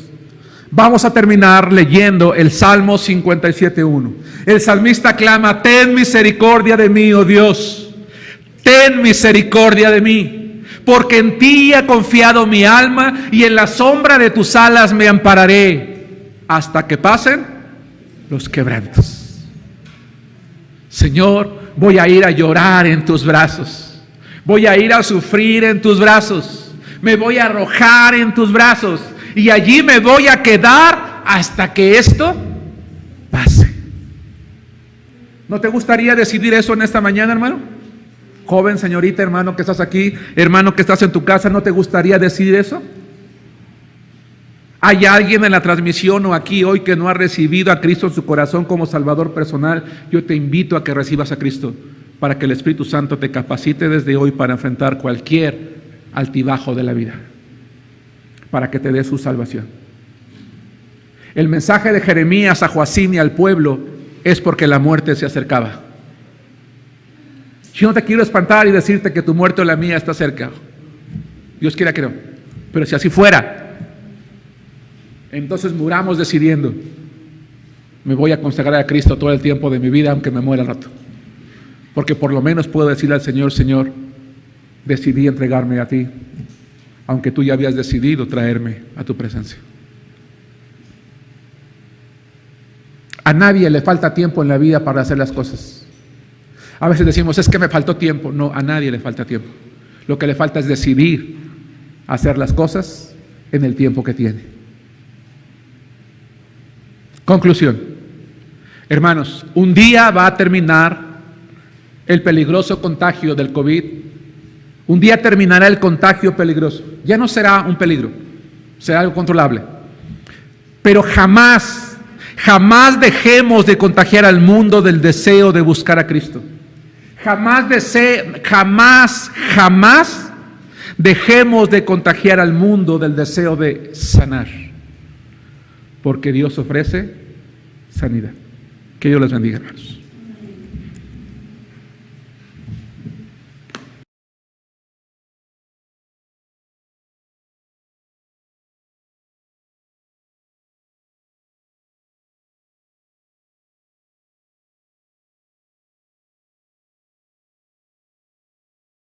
Vamos a terminar leyendo el Salmo 57:1. El salmista clama: ten misericordia de mí, oh Dios, ten misericordia de mí, porque en ti ha confiado mi alma, y en la sombra de tus alas me ampararé hasta que pasen los quebrantos. Señor, voy a ir a llorar en tus brazos, voy a ir a sufrir en tus brazos, me voy a arrojar en tus brazos, y allí me voy a quedar hasta que esto pase. ¿No te gustaría decidir eso en esta mañana, hermano? Joven, señorita, hermano que estás aquí, hermano que estás en tu casa, ¿no te gustaría decidir eso? ¿Hay alguien en la transmisión o aquí hoy que no ha recibido a Cristo en su corazón como Salvador personal? Yo te invito a que recibas a Cristo para que el Espíritu Santo te capacite desde hoy para enfrentar cualquier altibajo de la vida, para que te dé su salvación. El mensaje de Jeremías a Joacim y al pueblo es porque la muerte se acercaba. Yo no te quiero espantar y decirte que tu muerte o la mía está cerca. Dios quiera que no. Pero si así fuera, entonces muramos decidiendo: me voy a consagrar a Cristo todo el tiempo de mi vida, aunque me muera al rato. Porque por lo menos puedo decirle al Señor, Señor, decidí entregarme a ti, aunque tú ya habías decidido traerme a tu presencia. A nadie le falta tiempo en la vida para hacer las cosas. A veces decimos, es que me faltó tiempo. No, a nadie le falta tiempo. Lo que le falta es decidir hacer las cosas en el tiempo que tiene. Conclusión. Hermanos, un día va a terminar el peligroso contagio del COVID. Un día terminará el contagio peligroso. Ya no será un peligro, será algo controlable. Pero jamás dejemos de contagiar al mundo del deseo de buscar a Cristo. Jamás dejemos de contagiar al mundo del deseo de sanar. Porque Dios ofrece sanidad. Que Dios les bendiga, hermanos.